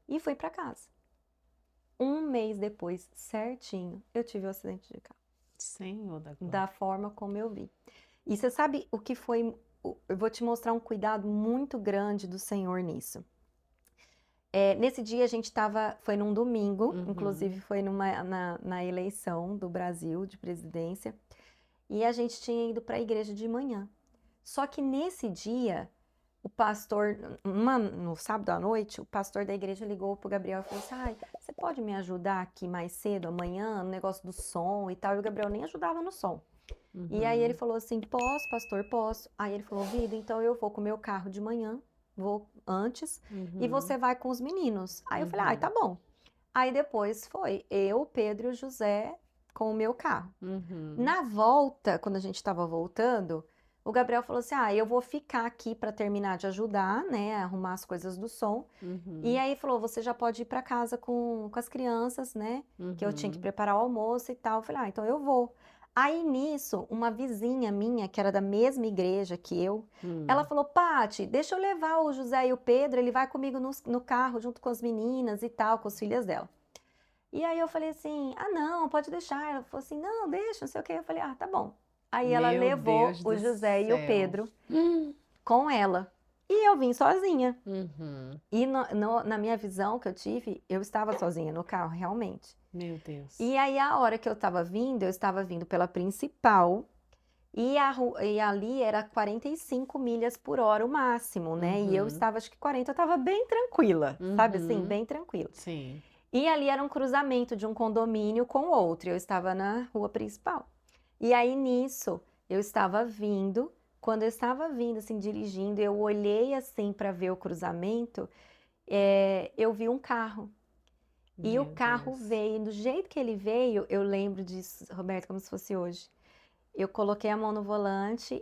E fui pra casa. Um mês depois, certinho, eu tive o acidente de carro. Senhor da glória. Da forma como eu vi. E você sabe o que foi? Eu vou te mostrar um cuidado muito grande do Senhor nisso. Nesse dia a gente foi num domingo, inclusive foi na eleição do Brasil de presidência, e a gente tinha ido para a igreja de manhã. Só que nesse dia, o pastor, no sábado à noite, o pastor da igreja ligou pro Gabriel e falou assim, você pode me ajudar aqui mais cedo, amanhã, no negócio do som e tal? E o Gabriel nem ajudava no som. E aí ele falou assim, posso, pastor, posso. Aí ele falou, Vida, então eu vou com o meu carro de manhã, vou antes, e você vai com os meninos. Aí eu falei, tá bom. Aí depois foi eu, Pedro e o José com o meu carro. Na volta, quando a gente estava voltando, o Gabriel falou assim, eu vou ficar aqui para terminar de ajudar, né, a arrumar as coisas do som. E aí falou, você já pode ir para casa com as crianças, né, que eu tinha que preparar o almoço e tal. Eu falei, então eu vou. Aí nisso, uma vizinha minha, que era da mesma igreja que eu, ela falou, Pati, deixa eu levar o José e o Pedro, ele vai comigo no carro junto com as meninas e tal, com as filhas dela. E aí eu falei assim, não, pode deixar. Ela falou assim, não, deixa, não sei o quê. Eu falei, tá bom. Aí ela levou o José e o Pedro com ela. E eu vim sozinha. E na minha visão que eu tive, eu estava sozinha no carro, realmente. Meu Deus. E aí a hora que eu estava vindo pela principal. E ali era 45 milhas por hora o máximo, né? E eu estava, acho que 40, eu estava bem tranquila, sabe assim? Bem tranquila. Sim. E ali era um cruzamento de um condomínio com outro. Eu estava na rua principal. E aí nisso, eu estava vindo. Quando eu estava vindo, assim, dirigindo, eu olhei assim para ver o cruzamento. Eu vi um carro. E o carro veio, do jeito que ele veio, eu lembro disso, Roberto, como se fosse hoje. Eu coloquei a mão no volante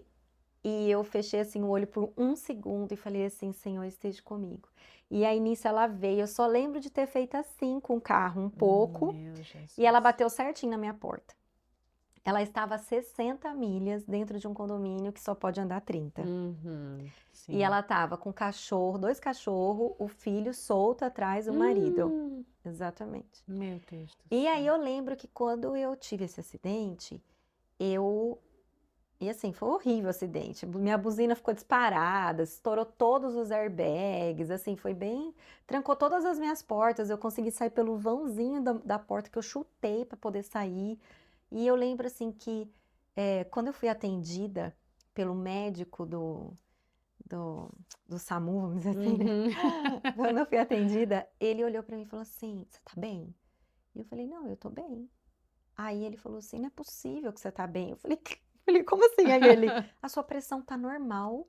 e eu fechei assim o olho por um segundo e falei assim, Senhor, esteja comigo. E aí nisso ela veio, eu só lembro de ter feito assim com o carro um pouco, e ela bateu certinho na minha porta. Ela estava a 60 milhas dentro de um condomínio que só pode andar 30. E ela estava com cachorro, 2 cachorros, o filho solto atrás, o marido. Exatamente. Meu Deus do céu. E aí eu lembro que quando eu tive esse acidente, E assim, foi horrível o acidente. Minha buzina ficou disparada, estourou todos os airbags, assim, foi bem... Trancou todas as minhas portas, eu consegui sair pelo vãozinho da porta que eu chutei para poder sair. E eu lembro, assim, que quando eu fui atendida pelo médico do SAMU, vamos dizer assim, né? Quando eu fui atendida, ele olhou para mim e falou assim, você tá bem? E eu falei, não, eu tô bem. Aí ele falou assim, não é possível que você tá bem. Eu falei, como assim? Aí ele, a sua pressão tá normal.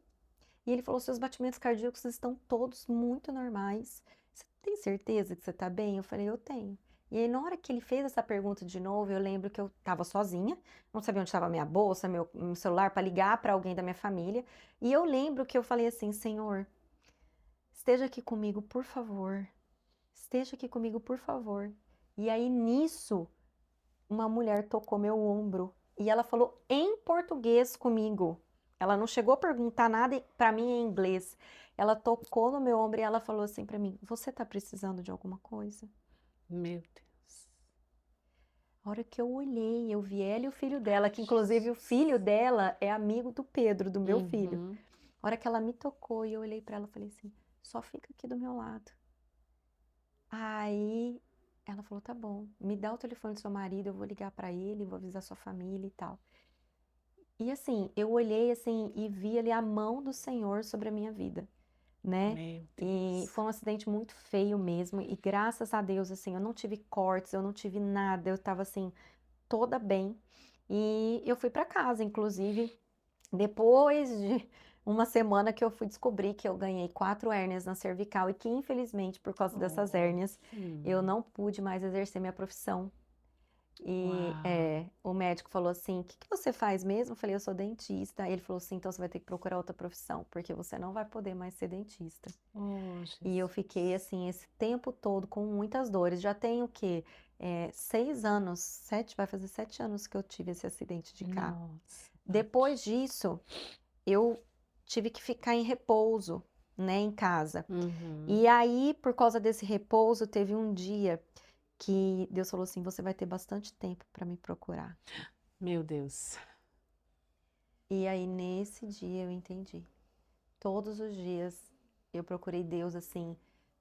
E ele falou, seus batimentos cardíacos estão todos muito normais. Você tem certeza que você tá bem? Eu falei, eu tenho. E aí, na hora que ele fez essa pergunta de novo, eu lembro que eu tava sozinha, não sabia onde estava minha bolsa, meu celular para ligar para alguém da minha família. E eu lembro que eu falei assim, Senhor, esteja aqui comigo, por favor. Esteja aqui comigo, por favor. E aí, nisso, uma mulher tocou meu ombro e ela falou em português comigo. Ela não chegou a perguntar nada para mim em inglês. Ela tocou no meu ombro e ela falou assim para mim, você tá precisando de alguma coisa? Meu Deus. A hora que eu olhei, eu vi ela e o filho dela, que inclusive o filho dela é amigo do Pedro, do meu filho. A hora que ela me tocou e eu olhei para ela, falei assim, só fica aqui do meu lado. Aí ela falou, tá bom, me dá o telefone do seu marido, eu vou ligar para ele, vou avisar sua família e tal. E assim, eu olhei assim e vi ali a mão do Senhor sobre a minha vida. né? Meu E Deus. foi um acidente muito feio mesmo. E graças a Deus, assim, eu não tive cortes, eu não tive nada. Eu tava, assim, toda bem. E eu fui para casa, inclusive, depois de uma semana que eu fui descobrir que eu ganhei 4 hérnias na cervical e que, infelizmente, por causa dessas Oh. hérnias, eu não pude mais exercer minha profissão. E Uau. o médico falou assim: o que que você faz mesmo? Eu falei: eu sou dentista. Ele falou assim: então você vai ter que procurar outra profissão, porque você não vai poder mais ser dentista. Oh, E eu fiquei Jesus. assim esse tempo todo com muitas dores. Já tenho o quê? 6 anos, vai fazer 7 anos que eu tive esse acidente de carro. Nossa, Depois Paty. disso, eu tive que ficar em repouso, né, em casa. Uhum. E aí, por causa desse repouso, teve um dia que Deus falou assim: você vai ter bastante tempo para me procurar. Meu Deus. E aí, nesse dia, eu entendi. Todos os dias eu procurei Deus assim.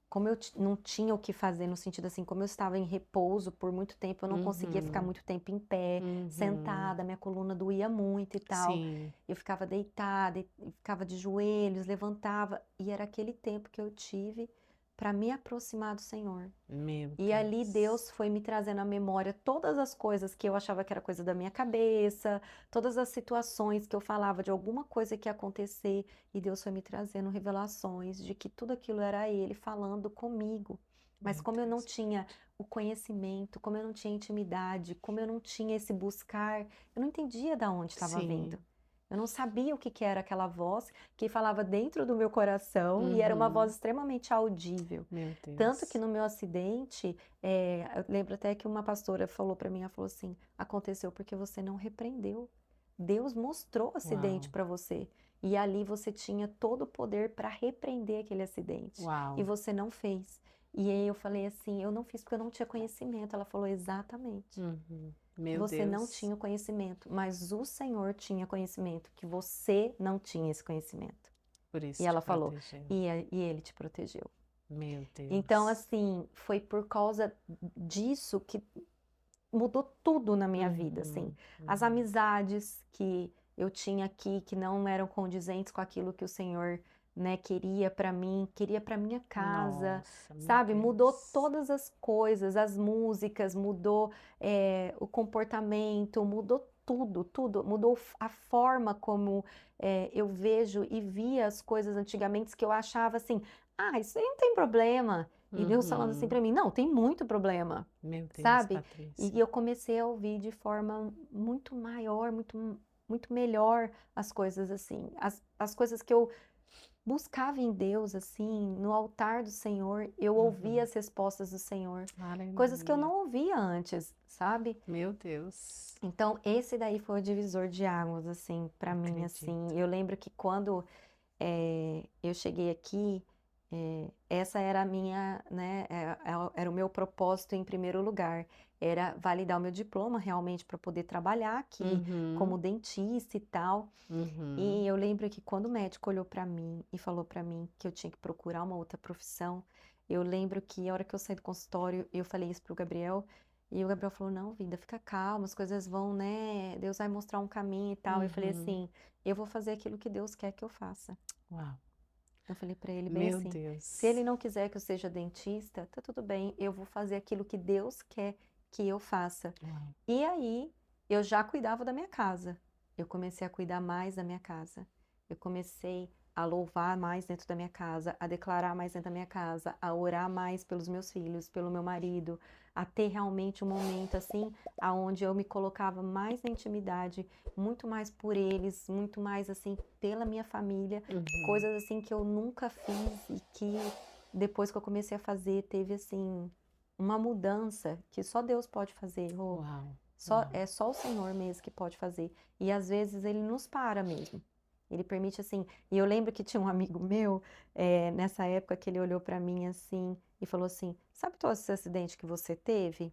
Como eu não tinha o que fazer, no sentido assim, como eu estava em repouso por muito tempo, eu não conseguia ficar Uhum. muito tempo em pé, Uhum. sentada, minha coluna doía muito e tal. Sim. Eu ficava deitada, e ficava de joelhos, levantava, e era aquele tempo que eu tive para me aproximar do Senhor. Meu E ali Deus. Deus foi me trazendo à memória todas as coisas que eu achava que era coisa da minha cabeça, todas as situações que eu falava de alguma coisa que ia acontecer, e Deus foi me trazendo revelações de que tudo aquilo era Ele falando comigo. Mas Meu como eu não Deus, tinha Paty. o conhecimento, como eu não tinha intimidade, como eu não tinha esse buscar, eu não entendia de onde estava vindo. Sim. Eu não sabia o que que era aquela voz que falava dentro do meu coração e era uma voz Uhum. extremamente audível. Meu Tanto que Deus. no meu acidente, eu lembro até que uma pastora falou para mim, ela falou assim: aconteceu porque você não repreendeu. Deus mostrou o acidente Uau. para você. E ali você tinha todo o poder para repreender aquele acidente. E Uau. você não fez. E aí eu falei assim: eu não fiz porque eu não tinha conhecimento. Ela falou: exatamente. Uhum. Meu Você não Deus. tinha o conhecimento, mas o Senhor tinha conhecimento, que você não tinha esse conhecimento. Por E isso te ela falou: protegeu. e ele te protegeu. Meu Então, Deus. assim, foi por causa disso que mudou tudo na minha vida, assim. Uhum. As Uhum. amizades que eu tinha aqui, que não eram condizentes com aquilo que o Senhor, né, queria para minha casa, Nossa, meu sabe? Mudou Deus. todas as coisas, as músicas, mudou, o comportamento, mudou tudo, tudo. Mudou a forma como, eu vejo e via as coisas antigamente que eu achava assim, ah, isso aí não tem problema. E Deus falando assim Uhum. para mim, não, tem muito problema, Meu Deus, sabe? E Patrícia. eu comecei a ouvir de forma muito maior, muito melhor as coisas assim, as coisas que eu buscava em Deus, assim, no altar do Senhor, eu ouvia Uhum. as respostas do Senhor, coisas que eu Aleluia. não ouvia antes, sabe? Meu Deus. Então, esse daí foi o divisor de águas, assim, para mim, Acredito. assim. Eu lembro que quando eu cheguei aqui, essa era a minha, né, era o meu propósito em primeiro lugar, era validar o meu diploma realmente para poder trabalhar aqui como Uhum. dentista e tal. E Uhum. eu lembro que quando o médico olhou para mim e falou para mim que eu tinha que procurar uma outra profissão, eu lembro que a hora que eu saí do consultório, eu falei isso pro Gabriel, e o Gabriel falou: não, vida, fica calma, as coisas vão, né? Deus vai mostrar um caminho e tal. Eu falei Uhum. assim: eu vou fazer aquilo que Deus quer que eu faça. Uau. Eu falei pra ele bem Meu assim: se Deus. ele não quiser que eu seja dentista, tá tudo bem, eu vou fazer aquilo que Deus quer que eu faça. Uau. E aí, eu já cuidava da minha casa. Eu comecei a cuidar mais da minha casa. Eu comecei a louvar mais dentro da minha casa, a declarar mais dentro da minha casa, a orar mais pelos meus filhos, pelo meu marido, a ter realmente um momento assim, aonde eu me colocava mais na intimidade, muito mais por eles, muito mais assim pela minha família, Uhum. coisas assim que eu nunca fiz e que depois que eu comecei a fazer, teve assim uma mudança que só Deus pode fazer. Uau. Uau. É só o Senhor mesmo que pode fazer. E às vezes ele nos para mesmo. Ele permite assim. E eu lembro que tinha um amigo meu, nessa época, que ele olhou para mim assim e falou assim: sabe todo esse acidente que você teve?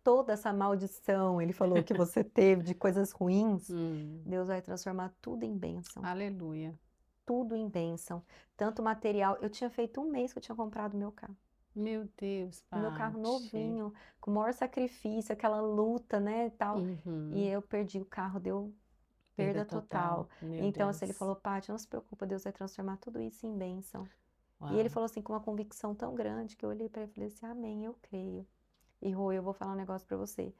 Toda essa maldição, ele falou que você teve de coisas ruins, Hum. Deus vai transformar tudo em bênção. Aleluia. Tudo em bênção. Tanto material. Eu tinha feito um mês que eu tinha comprado meu carro. Meu Deus, O meu carro Paty. novinho, com o maior sacrifício, aquela luta, né, e tal. E Uhum. eu perdi o carro, deu perda total. Meu Então, assim, ele Deus. falou, Paty, não se preocupa, Deus vai transformar tudo isso em bênção. E ele Uau. falou assim, com uma convicção tão grande, que eu olhei para ele e falei assim, amém, eu creio. E Rô, eu vou falar um negócio para você.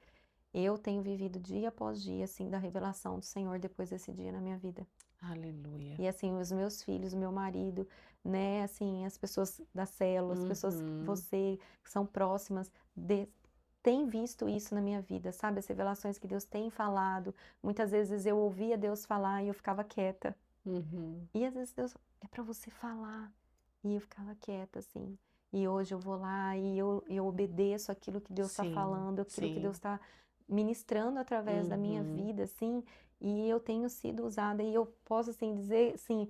Eu tenho vivido dia após dia, assim, da revelação do Senhor depois desse dia na minha vida. Aleluia. E assim, os meus filhos, o meu marido, né, assim, as pessoas da célula, as pessoas, você, que são próximas, têm visto isso na minha vida, sabe? As revelações que Deus tem falado. Muitas vezes eu ouvia Deus falar e eu ficava quieta. E às vezes Deus, é para você falar. E eu ficava quieta, assim. E hoje eu vou lá e eu obedeço aquilo que Deus está Sim, falando, aquilo que Deus sim. está ministrando através da minha vida, assim. E eu tenho sido usada. E eu posso, assim, dizer, assim,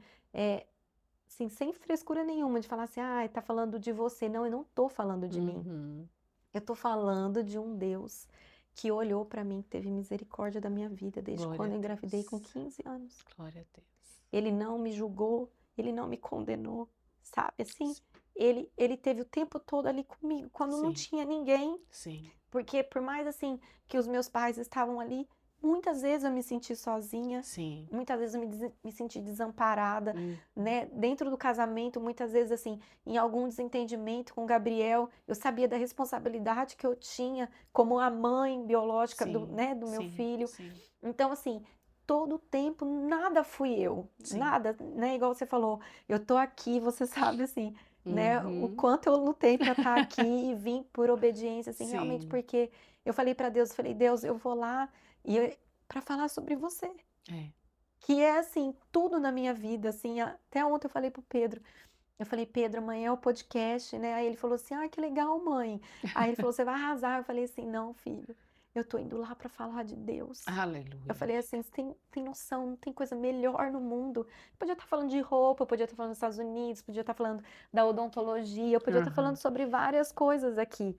assim, sem frescura nenhuma, de falar assim, ah, tá falando de você. Não, eu não tô falando de mim. Eu tô falando de um Deus que olhou para mim, que teve misericórdia da minha vida desde Glória quando a eu engravidei com Deus. 15 anos. Glória a Deus. Ele não me julgou, ele não me condenou, sabe assim? Sim. Ele teve o tempo todo ali comigo, quando não Sim. tinha ninguém, Sim. porque por mais assim que os meus pais estavam ali, muitas vezes eu me senti sozinha, Sim. muitas vezes eu me senti desamparada, né? Dentro do casamento, muitas vezes assim, em algum desentendimento com o Gabriel, eu sabia da responsabilidade que eu tinha como a mãe biológica do, Sim. né, do meu Sim. filho. Sim. Então, assim, todo o tempo, nada fui eu, Sim. nada, né? Igual você falou, eu tô aqui, você sabe, assim, né? O Uhum. quanto eu lutei para estar aqui e vim por obediência, assim, realmente, Sim. porque eu falei para Deus, falei, Deus, eu vou lá e para falar sobre você, É. que é, assim, tudo na minha vida, assim, até ontem eu falei pro Pedro, eu falei, Pedro, amanhã é o podcast, né? Aí ele falou assim, ah, que legal, mãe. Aí ele falou, você vai arrasar. Eu falei assim, não, filho, eu tô indo lá para falar de Deus. Eu Aleluia. falei assim, você tem noção, não tem coisa melhor no mundo. Eu podia estar falando de roupa, eu podia estar falando dos Estados Unidos, podia estar falando da odontologia, eu podia estar falando sobre várias coisas aqui.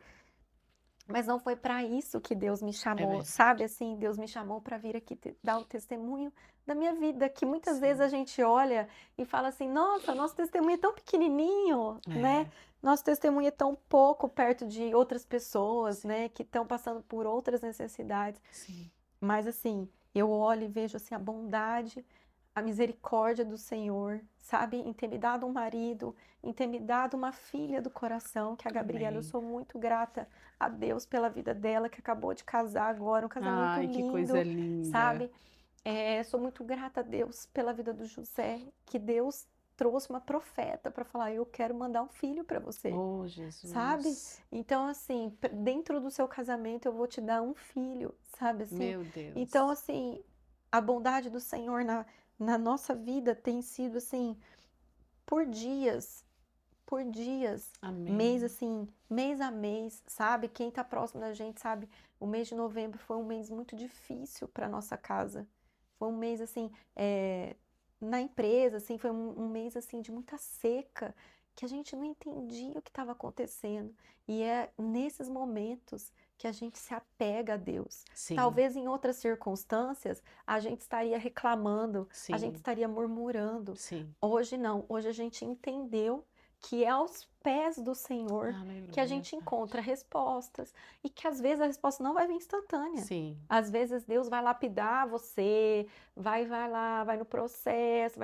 Mas não foi para isso que Deus me chamou, verdade. sabe? Assim, Deus me chamou para vir aqui dar o testemunho da minha vida, que muitas Sim. vezes a gente olha e fala assim, nossa, nosso testemunho é tão pequenininho, né? Nosso testemunho é tão pouco perto de outras pessoas, né? Que estão passando por outras necessidades. Sim. Mas assim, eu olho e vejo assim a bondade, a misericórdia do Senhor, sabe? Em ter me dado um marido, em ter me dado uma filha do coração, que é a Gabriela. Eu Amém. sou muito grata a Deus pela vida dela, que acabou de casar agora, um casamento Ai, que lindo, coisa linda. sabe? Sou muito grata a Deus pela vida do José, que Deus trouxe uma profeta para falar, eu quero mandar um filho para você. Oh, Jesus. Sabe? Então, assim, dentro do seu casamento eu vou te dar um filho, sabe assim? Meu Deus. Então, assim, a bondade do Senhor na nossa vida tem sido, assim, por dias, Amém. mês assim, mês a mês, sabe? Quem tá próximo da gente sabe, o mês de novembro foi um mês muito difícil para nossa casa. Foi um mês, assim, na empresa, assim, foi um mês, assim, de muita seca, que a gente não entendia o que estava acontecendo. E é nesses momentos que a gente se apega a Deus. Sim. Talvez em outras circunstâncias a gente estaria reclamando, a gente Sim. estaria murmurando. Sim. Hoje não, hoje a gente entendeu que é aos pés do Senhor que a Aleluia, gente Pai. encontra respostas e que às vezes a resposta não vai vir instantânea. Sim. Às vezes Deus vai lapidar você, vai lá, vai no processo,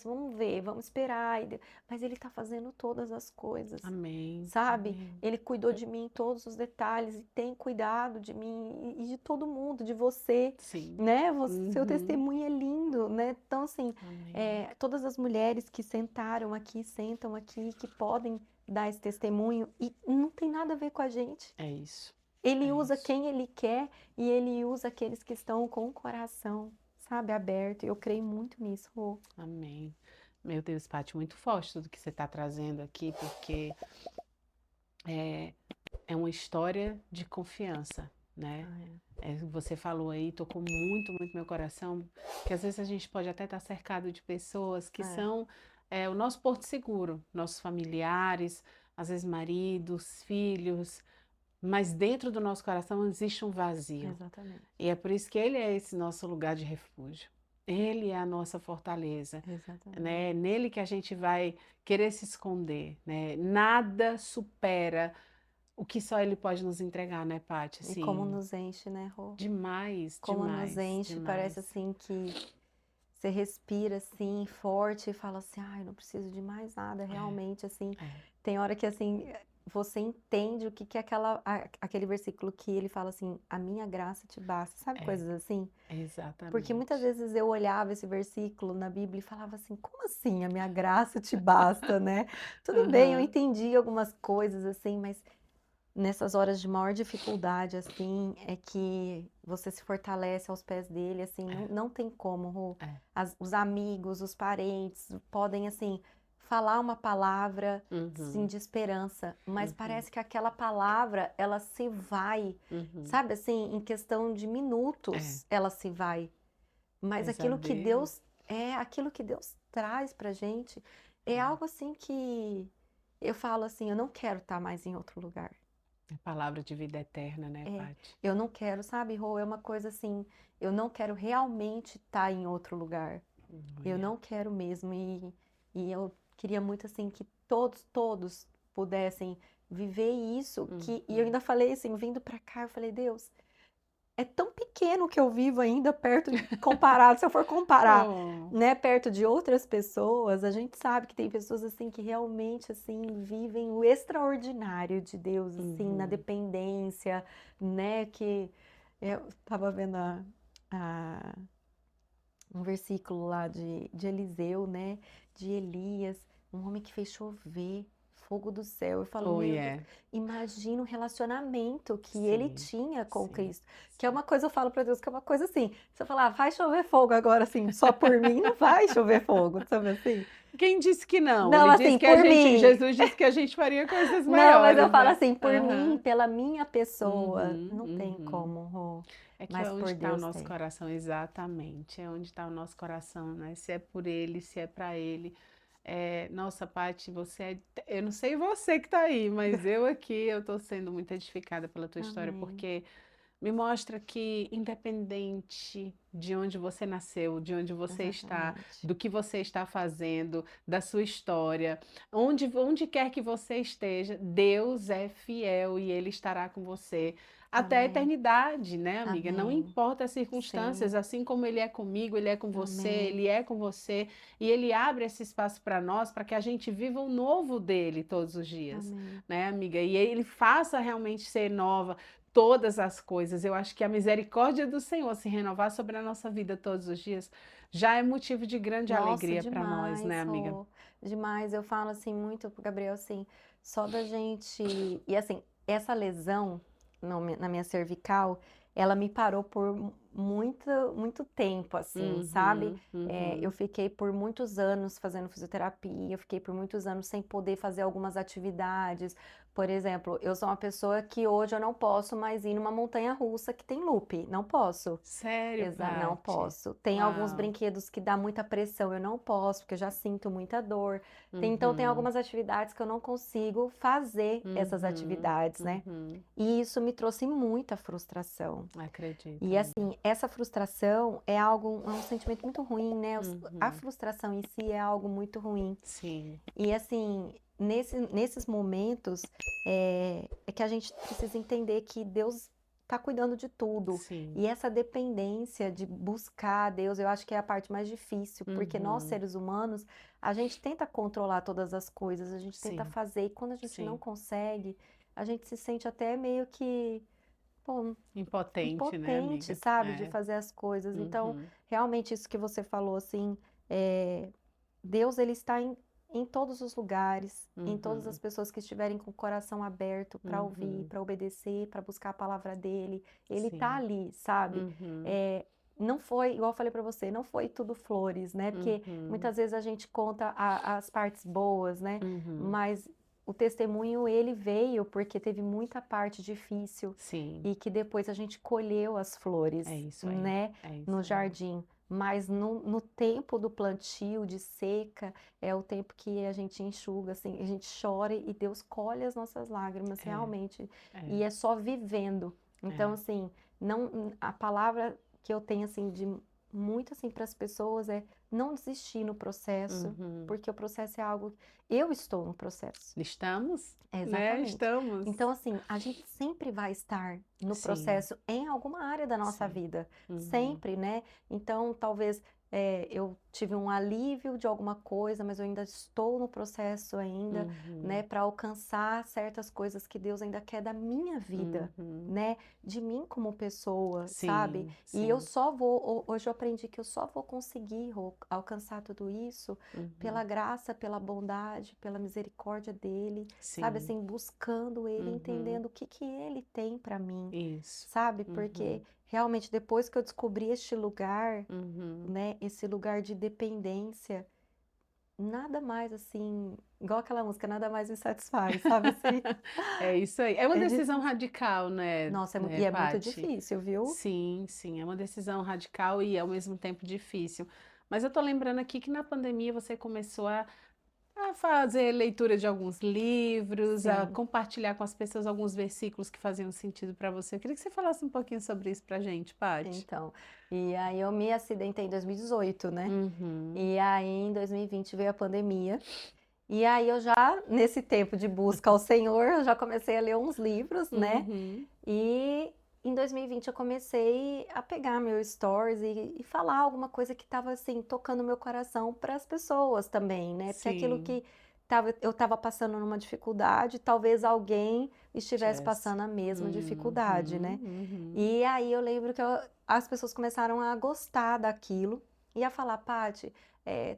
vamos ver, vamos esperar. Mas Ele está fazendo todas as coisas, Amém. sabe? Amém. Ele cuidou de mim em todos os detalhes e tem cuidado de mim e de todo mundo, de você, Sim. né? Seu testemunho é lindo, né? Então, assim, Amém. todas as mulheres que sentaram aqui, sentam aqui, que podem dar esse testemunho e não tem nada a ver com a gente. É isso. Ele É usa isso. quem ele quer e ele usa aqueles que estão com o coração, sabe, aberto. Eu creio muito nisso, Rô. Amém. Meu Deus, Paty, muito forte tudo que você está trazendo aqui, porque é uma história de confiança, né? Você falou aí, tocou muito, muito meu coração, que às vezes a gente pode até estar cercado de pessoas que são o nosso porto seguro, nossos familiares, às vezes maridos, filhos, mas dentro do nosso coração existe um vazio. Exatamente. E é por isso que Ele é esse nosso lugar de refúgio. Ele é a nossa fortaleza, Exatamente. né? É nele que a gente vai querer se esconder, né? Nada supera o que só Ele pode nos entregar, né, Paty? E como Assim, nos enche, né, Rô? demais, Como nos demais, enche, parece demais. assim que você respira assim, forte e fala assim, ai, não preciso de mais nada, realmente, assim. É, Tem hora que, assim, você entende o que que é aquele versículo que ele fala assim, a minha graça te basta, sabe é, coisas assim? Porque muitas exatamente. vezes eu olhava esse versículo na Bíblia e falava assim, como assim a minha graça te basta, né? Tudo bem, eu Aham, entendi algumas coisas assim, mas nessas horas de maior dificuldade, assim, é que você se fortalece aos pés dele, assim, é, não tem como, Rô. é. Os amigos, os parentes podem, assim, falar uma palavra, sim, Uhum, de esperança, mas uhum, parece que aquela palavra, ela se vai, uhum. sabe, assim, em questão de É, minutos, ela se vai. Mas pesadelo. aquilo que Deus traz pra gente, é É. algo assim que eu falo assim, eu não quero estar mais em outro lugar. A palavra de vida eterna, né, É, Paty? eu não quero, sabe, Rô, é uma coisa assim, eu não quero realmente estar em outro lugar. Eu Olha. não quero mesmo. E eu queria muito assim que todos pudessem viver isso, e eu Uhum. ainda falei assim, vindo pra cá, eu falei, Deus, é tão pequeno que eu vivo ainda comparado, se eu for comparar, Oh, né, perto de outras pessoas, a gente sabe que tem pessoas assim que realmente assim vivem o extraordinário de Deus, assim, na uhum. dependência, né, que eu tava vendo a- um versículo lá de Eliseu, né, de Elias, um homem que fez chover fogo do céu. Eu falo, Oh, meu Deus, yeah. imagina o relacionamento que ele Sim, tinha com sim, Cristo. Que é sim. uma coisa, eu falo para Deus, que é uma coisa assim, se eu falar, vai chover fogo agora, assim, só por mim, não vai chover fogo, sabe assim? Quem disse que não? Não, Ele disse assim, que a por gente, mim. Jesus disse que a gente faria coisas Não, mas eu maiores, falo né? assim, por mim, Aham. pela minha pessoa, Uhum, não tem uhum. como, Rô, É que é mas onde por está o Deus nosso tem. coração, exatamente. É onde está o nosso coração, né? Se é por ele, se é para ele. É, nossa, Paty, eu não sei você que está aí, mas eu aqui, eu estou sendo muito edificada pela tua história, Amém. porque me mostra que, independente de onde você nasceu, de onde você está, Exatamente. do que você está fazendo, da sua história, onde quer que você esteja, Deus é fiel e Ele estará com você até a Amém. eternidade, né, amiga? Não Amém. importa as circunstâncias, Sim. assim como Ele é comigo, Ele é com você, Amém. Ele é com você, e Ele abre esse espaço para nós, para que a gente viva o novo dele todos os dias, Amém. né, amiga? E Ele faça realmente ser nova todas as coisas. Eu acho que a misericórdia do Senhor se renovar sobre a nossa vida todos os dias já é motivo de grande Nossa, alegria para nós, né, demais, amiga? Rô. Demais. Eu falo assim muito pro Gabriel assim, só da gente. E assim, essa lesão na minha cervical, ela me parou por muito tempo, assim, sabe? Uhum, Eu uhum. fiquei por muitos anos fazendo fisioterapia, eu fiquei por muitos anos sem poder fazer algumas atividades. Por exemplo, eu sou uma pessoa que hoje eu não posso mais ir numa montanha-russa que tem loop. Não posso. Sério, Não Paty? posso. Tem alguns Uau. brinquedos que dá muita pressão, eu não posso, porque eu já sinto muita dor. Então, tem Uhum, algumas atividades que eu não consigo fazer essas uhum, atividades, né? uhum. E isso me trouxe muita frustração. Acredito, E amiga. assim, essa frustração é um sentimento muito ruim, né? A Uhum. frustração em si é algo muito ruim. Sim, E assim, nesses momentos, é que a gente precisa entender que Deus está cuidando de tudo. sim. E essa dependência de buscar a Deus, eu acho que é a parte mais difícil, porque nós, Uhum. seres humanos, a gente tenta controlar todas as coisas, a gente tenta Sim, fazer, e quando a gente não sim. consegue, a gente se sente até meio que, bom, Impotente, né, impotente, amiga? sabe, de É. fazer as coisas. Então, Uhum, realmente, isso que você falou, assim, é, Deus, ele está em todos os lugares, em todas as uhum, pessoas que estiverem com o coração aberto para ouvir, uhum. para obedecer, para buscar a palavra dele. Ele está Sim. ali, sabe? Uhum, É, não foi, igual eu falei para você, não foi tudo flores, né? Porque uhum, muitas vezes a gente conta as partes boas, né? uhum. Mas o testemunho, ele veio porque teve muita parte difícil Sim, e que depois a gente colheu as é flores, isso aí, né? é No isso aí. jardim. Mas no tempo do plantio, de seca, é o tempo que a gente enxuga, assim, a gente chora e Deus colhe as nossas lágrimas, É, realmente. E é, é só vivendo. Então, é. assim, não, a palavra que eu tenho, assim, de muito assim para as pessoas é não desistir no processo, Uhum. porque o processo é algo. Eu estou no processo. Estamos, né? Exatamente. Estamos. Então, assim, a gente sempre vai estar no Sim, processo em alguma área da nossa sim. vida. Uhum. Sempre, né? Então, talvez eu tive um alívio de alguma coisa, mas eu ainda estou no processo ainda, né? Uhum. Para alcançar certas coisas que Deus ainda quer da minha vida, Uhum. né? De mim como pessoa, sabe? Sim, E eu sim. só vou, hoje eu aprendi que eu só vou conseguir alcançar tudo isso pela Uhum. graça, pela bondade, pela misericórdia dele, sabe? Sim. Assim, buscando ele, Uhum. entendendo o que que ele tem para mim, Isso. sabe? Uhum. Porque realmente depois que eu descobri este lugar, Uhum. né, esse lugar de dependência, nada mais assim, igual aquela música, nada mais me satisfaz, sabe assim? É isso aí. É uma É decisão difícil. radical, né, Nossa, e é muito Paty? difícil, viu? Sim, sim, é uma decisão radical e ao mesmo tempo difícil. Mas eu tô lembrando aqui que na pandemia você começou a fazer leitura de alguns livros, a Sim. compartilhar com as pessoas alguns versículos que faziam sentido para você. Eu queria que você falasse um pouquinho sobre isso pra gente, Paty. Então, e aí eu me acidentei em 2018, né? Uhum, E aí em 2020 veio a pandemia. E aí eu já, nesse tempo de busca ao Senhor, eu já comecei a ler uns livros, né? uhum, E em 2020 eu comecei a pegar meu stories e falar alguma coisa que estava assim tocando meu coração para as pessoas também, né? Porque aquilo sim, que eu estava passando numa dificuldade, talvez alguém estivesse Jess. passando a mesma Uhum, dificuldade, né? uhum. E aí eu lembro que as pessoas começaram a gostar daquilo e a falar, Paty,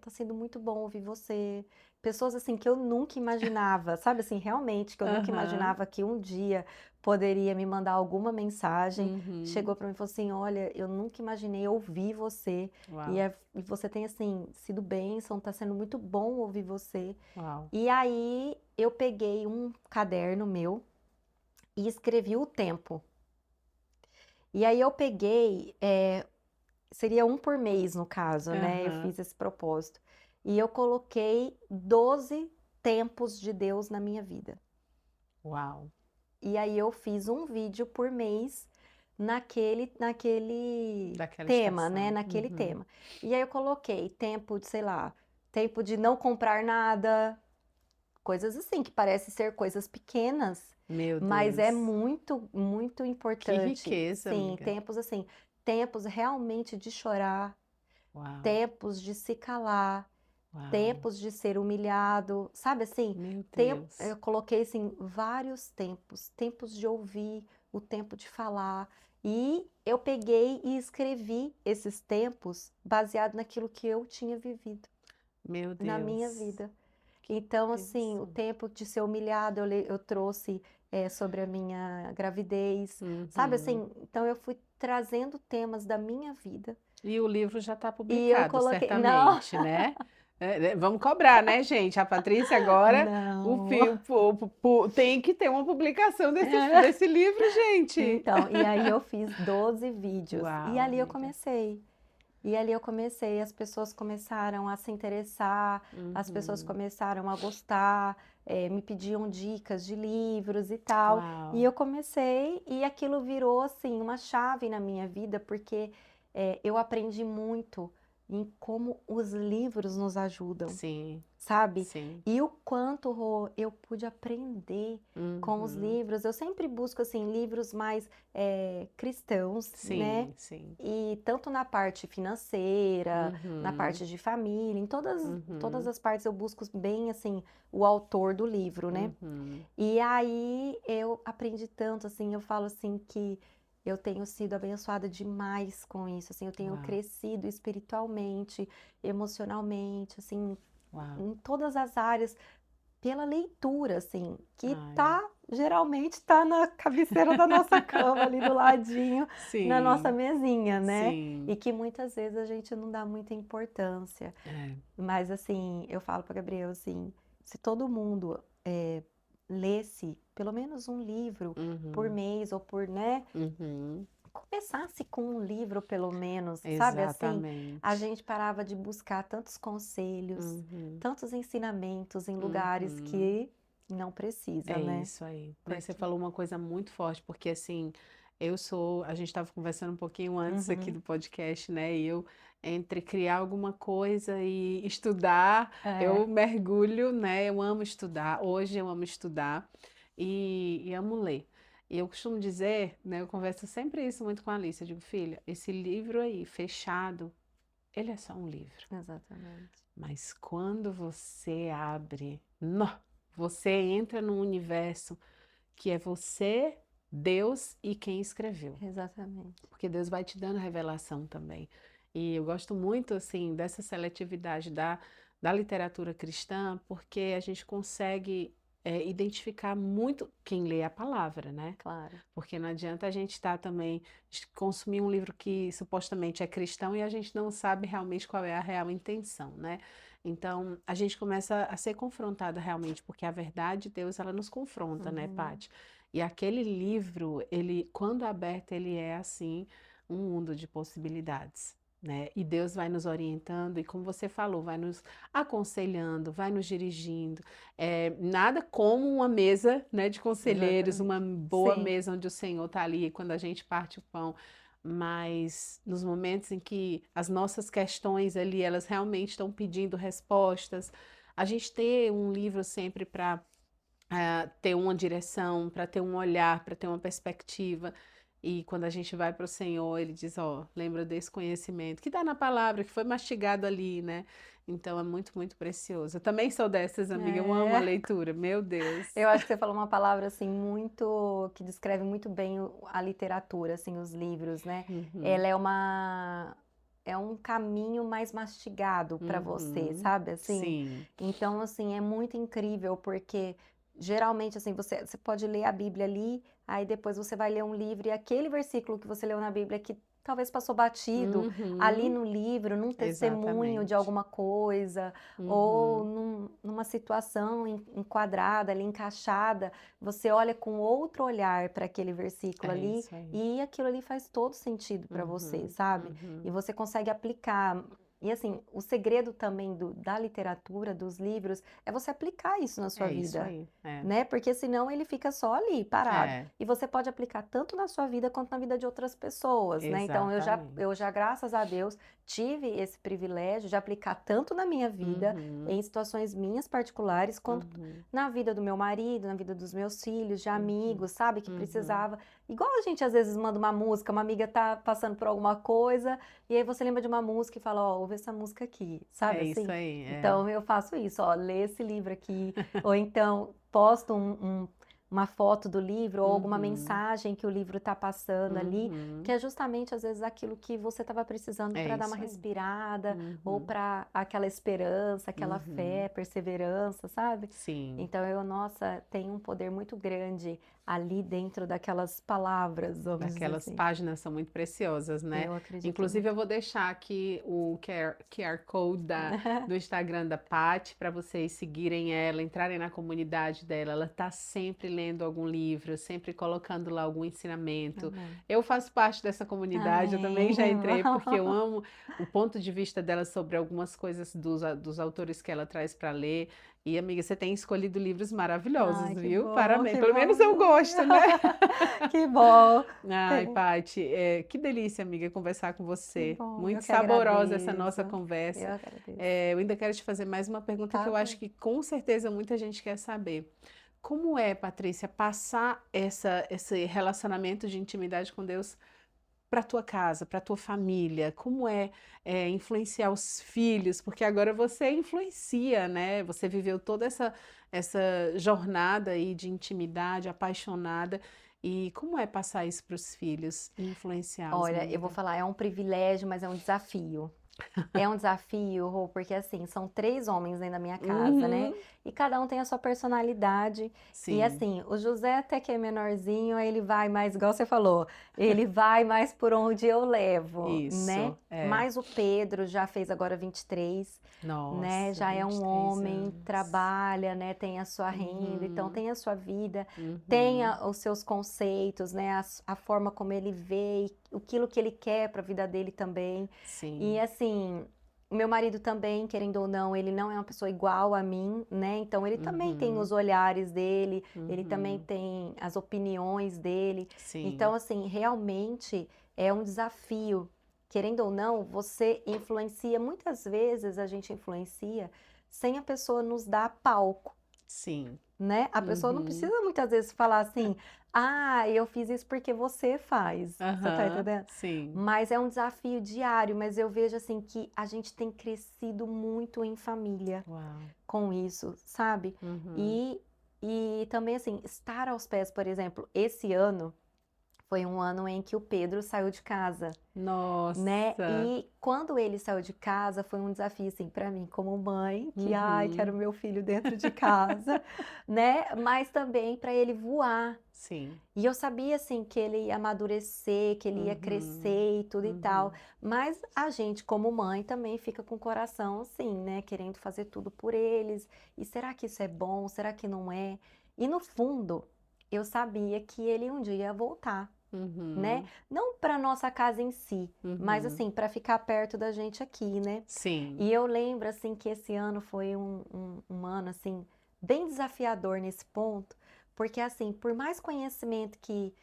tá sendo muito bom ouvir você. Pessoas assim que eu nunca imaginava, sabe assim, realmente que eu nunca Aham, imaginava que um dia poderia me mandar alguma mensagem. uhum. Chegou para mim e falou assim: Olha, eu nunca imaginei ouvir você Uau, e você tem assim sido bênção, tá sendo muito bom ouvir você. uau. E aí eu peguei um caderno meu e escrevi o tempo. E aí eu peguei, seria um por mês no caso, né? Eu Aham, fiz esse propósito. E eu coloquei 12 tempos de Deus na minha vida. uau. E aí eu fiz um vídeo por mês naquele Daquela tema, né? estação. Naquele Uhum. tema. E aí eu coloquei tempo de, sei lá, tempo de não comprar nada, coisas assim, que parecem ser coisas pequenas, Meu mas é Deus. muito, muito Que importante. riqueza, Sim, amiga. tempos assim, tempos realmente de chorar, Uau, tempos de se calar, uau. tempos de ser humilhado, sabe assim? Meu Eu Deus. coloquei assim vários tempos, tempos de ouvir, o tempo de falar. E eu peguei e escrevi esses tempos baseado naquilo que eu tinha vivido Meu na minha Deus. vida. Então, Que assim, o bênção. tempo de ser humilhado, eu trouxe sobre a minha gravidez, sabe Uhum. assim? Então, eu fui trazendo temas da minha vida E o livro já está e eu publicado, coloquei. Não, certamente, né? Vamos cobrar, né, gente? A Patrícia agora, não. tem que ter uma publicação desse livro, gente. Então, e aí eu fiz 12 vídeos. E Uau, ali eu amiga. comecei. E ali eu comecei, as pessoas começaram a se interessar, as pessoas Uhum. começaram a gostar, me pediam dicas de livros e tal. E Uau. eu comecei, e aquilo virou assim uma chave na minha vida, porque eu aprendi muito em como os livros nos ajudam, Sim, sabe? sim. E o quanto, Rô, eu pude aprender com os Uhum. livros. Eu sempre busco assim livros mais cristãos, né? Sim, sim. E tanto na parte financeira, na Uhum. parte de família, em todas Uhum. as partes eu busco bem assim o autor do livro, né? Uhum. E aí eu aprendi tanto, assim, eu falo assim que eu tenho sido abençoada demais com isso, assim, eu tenho Uau, crescido espiritualmente, emocionalmente, assim, uau. em todas as áreas, pela leitura, assim, que Ai. geralmente tá na cabeceira da nossa cama, ali do ladinho, na nossa Sim, mesinha, né? sim. E que muitas vezes a gente não dá muita importância. É. Mas assim, eu falo para Gabriel assim, se todo mundo lesse pelo menos um livro por Uhum. mês ou por, né, Uhum. começasse com um livro pelo menos, sabe assim, a Exatamente. gente parava de buscar tantos conselhos, Uhum. tantos ensinamentos em lugares Uhum. que não precisa, É né? isso aí, né? Você Porque falou uma coisa muito forte, porque assim, A gente estava conversando um pouquinho antes aqui Uhum. do podcast, né? E eu, entre criar alguma coisa e estudar, eu É, mergulho, né? Eu amo estudar. Hoje eu amo estudar e amo ler. E eu costumo dizer, né? Eu converso sempre isso muito com a Alice. Eu digo, filha, esse livro aí, fechado, ele é só um livro. exatamente. Mas quando você abre, nó, você entra num universo que é você, Deus e quem escreveu. Exatamente. Porque Deus vai te dando revelação também. E eu gosto muito, assim, dessa seletividade da literatura cristã, porque a gente consegue identificar muito quem lê a palavra, né? Claro. Porque não adianta a gente estar também, consumir um livro que supostamente é cristão e a gente não sabe realmente qual é a real intenção, né? Então, a gente começa a ser confrontada realmente, porque a verdade de Deus, ela nos confronta, né, Uhum. Paty? E aquele livro, ele, quando aberto, ele é assim, um mundo de possibilidades, né? E Deus vai nos orientando e, como você falou, vai nos aconselhando, vai nos dirigindo. Nada como uma mesa, né, de conselheiros, Exatamente. uma boa Sim. mesa onde o Senhor está ali quando a gente parte o pão. Mas nos momentos em que as nossas questões ali, elas realmente estão pedindo respostas, a gente ter um livro sempre para ter uma direção, para ter um olhar, para ter uma perspectiva. E quando a gente vai para o Senhor, Ele diz, ó, lembra desse conhecimento que está na palavra, que foi mastigado ali, né? Então é muito, muito precioso. Eu também sou dessas, amiga. Eu amo a É. leitura, meu Deus. Eu acho que você falou uma palavra assim muito que descreve muito bem a literatura, assim, os livros, né? Uhum, Ela é um caminho mais mastigado para você, uhum. sabe? Assim, Sim. então assim é muito incrível porque geralmente assim você pode ler a Bíblia ali, aí depois você vai ler um livro e aquele versículo que você leu na Bíblia que talvez passou batido ali Uhum, no livro, num testemunho de exatamente. alguma coisa ou Uhum. numa situação enquadrada ali, encaixada, você olha com outro olhar para aquele versículo É ali isso aí. e aquilo ali faz todo sentido para você, Uhum, sabe? E uhum. você consegue aplicar. E assim, o segredo também da literatura, dos livros, é você aplicar isso na sua É isso vida, aí. É. né? Porque senão ele fica só ali, parado. É, E você pode aplicar tanto na sua vida quanto na vida de outras pessoas, né? Então eu já, exatamente. graças a Deus, tive esse privilégio de aplicar tanto na minha vida, Uhum, em situações minhas particulares, quanto uhum, na vida do meu marido, na vida dos meus filhos, de uhum, amigos, sabe? Que uhum. precisava. Igual a gente às vezes manda uma música, uma amiga tá passando por alguma coisa, e aí você lembra de uma música e fala, ó, ouve essa música aqui, sabe É isso assim? aí. É. Então eu faço isso, ó, lê esse livro aqui, ou então posto uma foto do livro ou alguma Uhum, mensagem que o livro está passando ali, que uhum. é justamente às vezes aquilo que você estava precisando É para dar uma isso aí. respirada ou Uhum, para aquela esperança, aquela uhum. fé, perseverança, sabe? Sim. Então nossa, tem um poder muito grande ali dentro daquelas palavras, vamos dizer Aquelas assim. páginas são muito preciosas, né? Eu acredito Inclusive, muito. eu vou deixar aqui o QR Code do Instagram da Paty para vocês seguirem ela, entrarem na comunidade dela. Ela está sempre lendo algum livro, sempre colocando lá algum ensinamento. Amém. Eu faço parte dessa comunidade, eu também Amém. já entrei, porque eu amo o ponto de vista dela sobre algumas coisas dos autores que ela traz para ler. E, amiga, você tem escolhido livros maravilhosos, Ai, que viu? bom, Parabéns. que Pelo menos bom. eu gosto, né? Que bom. Ai, Paty, que delícia, amiga, conversar com Que você. bom, eu Muito que saborosa essa agradeço. nossa conversa. Eu agradeço. Eu ainda quero te fazer mais uma pergunta que Tá eu acho bom. que com certeza muita gente quer saber. Como é, Patrícia, passar esse relacionamento de intimidade com Deus para tua casa, para tua família? Como influenciar os filhos? Porque agora você influencia, né? Você viveu toda essa jornada aí de intimidade, apaixonada. E como é passar isso para os filhos e influenciá-los, minha Olha, eu vou amiga? falar, é um privilégio, mas é um desafio. É um desafio, Rô, porque assim, são 3 homens dentro da minha casa, né? Uhum. E cada um tem a sua personalidade. E Sim, assim, o José até que é menorzinho, aí ele vai mais, igual você falou, ele vai mais por onde eu levo, né? isso, é. Mas o Pedro já fez agora 23, né? Nossa, Já é um 23 homem, anos. trabalha, né? Tem a sua renda, então Uhum, tem a sua vida, tem uhum, os seus conceitos, né? A forma como ele vê e aquilo que ele quer para a vida dele também. E sim. assim, O meu marido também, querendo ou não, ele não é uma pessoa igual a mim, né? Então ele também tem Uhum, os olhares dele, ele também uhum. tem as opiniões dele. Então, Sim, assim, realmente é um desafio. Querendo ou não, você influencia, muitas vezes a gente influencia sem a pessoa nos dar palco, sim. né? A pessoa não Uhum. precisa muitas vezes falar assim, ah, eu fiz isso porque você faz. Você tá Aham, entendendo? sim. Mas é um desafio diário, mas eu vejo assim que a gente tem crescido muito em família Uau. com isso, sabe? Uhum. E, e também assim, estar aos pés, por exemplo, esse ano foi um ano em que o Pedro saiu de casa, né? Nossa. E quando ele saiu de casa, foi um desafio, assim, para mim, como mãe, que, ai, quero Uhum. meu filho dentro de casa, né? Mas também para ele voar. Sim. E eu sabia, assim, que ele ia amadurecer, que ele ia Uhum. crescer e tudo e tal. Uhum. Mas a gente, como mãe, também fica com o coração, assim, né? Querendo fazer tudo por eles. E será que isso é bom? Será que não é? E no fundo, eu sabia que ele um dia ia voltar, né? Uhum. Não para nossa casa em si, mas Uhum. assim, para ficar perto da gente aqui, né? Sim. E eu lembro assim que esse ano foi um ano assim bem desafiador nesse ponto, porque assim, por mais conhecimento que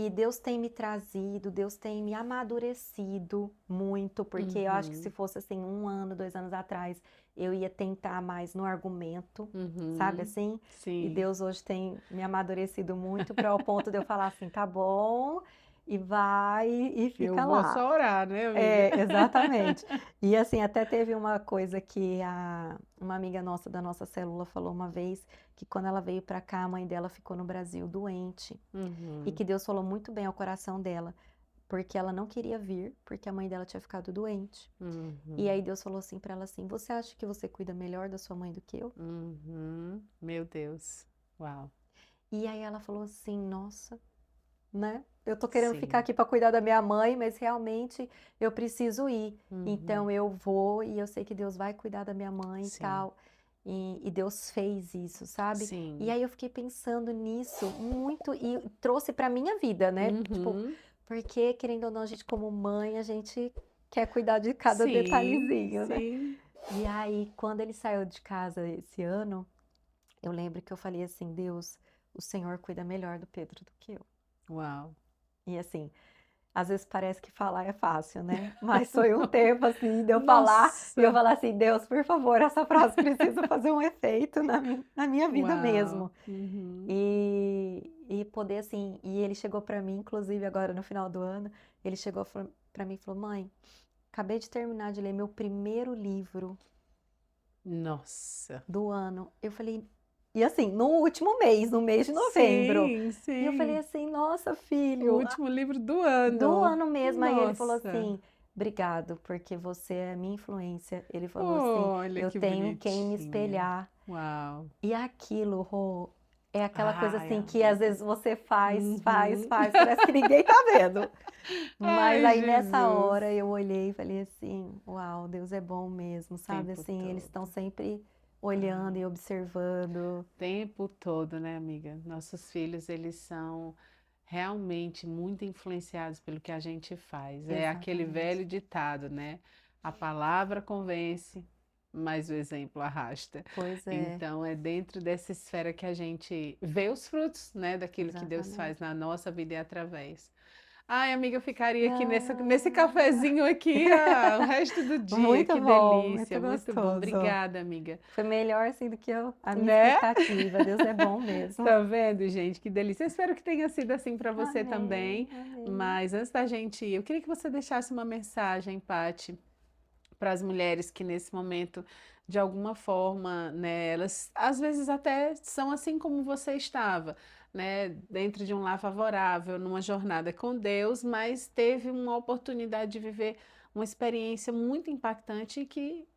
Deus tem me trazido, Deus tem me amadurecido muito, porque eu acho que se Uhum. fosse assim 1 ano, 2 anos atrás, eu ia tentar mais no argumento, sabe Uhum. assim? E Sim. Deus hoje tem me amadurecido muito para o ponto de eu falar assim, tá bom, e vai e Eu fica vou lá. só orar, né, amiga? É, exatamente. E assim, até teve uma coisa que uma amiga nossa da nossa célula falou uma vez, que quando ela veio para cá, a mãe dela ficou no Brasil doente. E Uhum. que Deus falou muito bem ao coração dela, porque ela não queria vir, porque a mãe dela tinha ficado doente. E Uhum. aí Deus falou assim para ela assim: "Você acha que você cuida melhor da sua mãe do que eu?" Uhum. Meu Deus. Uau. E aí ela falou assim: "Nossa, né? Eu tô querendo ficar Sim. aqui para cuidar da minha mãe, mas realmente eu preciso ir. Uhum. Então eu vou e eu sei que Deus vai cuidar da minha mãe e Sim. tal." E Deus fez isso, sabe? E Sim. aí eu fiquei pensando nisso muito e trouxe para minha vida, né? Tipo, Uhum. porque querendo ou não, a gente como mãe, a gente quer cuidar de cada Sim. detalhezinho, né? Sim. E aí, quando ele saiu de casa esse ano, eu lembro que eu falei assim: Deus, o Senhor cuida melhor do Pedro do que eu. Uau. E assim, às vezes parece que falar é fácil, né? Mas foi um tempo assim de eu falar e eu Nossa. falar assim: Deus, por favor, essa frase precisa fazer um efeito na minha vida Uau. mesmo. Uhum. E poder assim, e ele chegou pra mim, inclusive agora no final do ano, ele chegou pra mim e falou: Mãe, acabei de terminar de ler meu primeiro livro Nossa. do ano. Eu falei, e assim, no último mês, no mês de novembro. Sim, E eu falei sim. assim, nossa, O filho, último livro do do ano. ano mesmo. Aí ele falou Nossa. assim, obrigado, porque você é a minha influência. Ele falou assim, Olha eu que tenho em quem me bonitinha. espelhar. Uau. E aquilo, Rô, é aquela coisa Ai, assim que às amiga. vezes você faz, faz, Uhum. faz, parece que ninguém tá vendo. Mas Ai, aí nessa Jesus. hora eu olhei e falei assim, uau, Deus é bom mesmo, sabe? Tempo Assim, eles estão todo. sempre Ah, olhando e observando. tempo todo, né, amiga? Nossos filhos, eles são realmente muito influenciados pelo que a gente faz. É aquele Exatamente. velho ditado, né? A palavra convence, mas o exemplo arrasta. Pois é, Então, é dentro dessa esfera que a gente vê os frutos, né, daquilo que Deus faz exatamente. na nossa vida e através. Ai, amiga, eu ficaria aqui nesse Ah, cafezinho aqui, o resto do dia. muito Que bom, delícia, muito muito bom. gostoso. Obrigada, amiga. Foi melhor assim do que a minha Né? expectativa. Deus é bom mesmo. Tá vendo, gente? Que delícia. Eu espero que tenha sido assim para você Amém, também. amém. Mas antes da gente ir, eu queria que você deixasse uma mensagem, Paty, para as mulheres que nesse momento, de alguma forma, né, elas às vezes até são assim como você estava, né, dentro de um lar favorável, numa jornada com Deus, mas teve uma oportunidade de viver uma experiência muito impactante que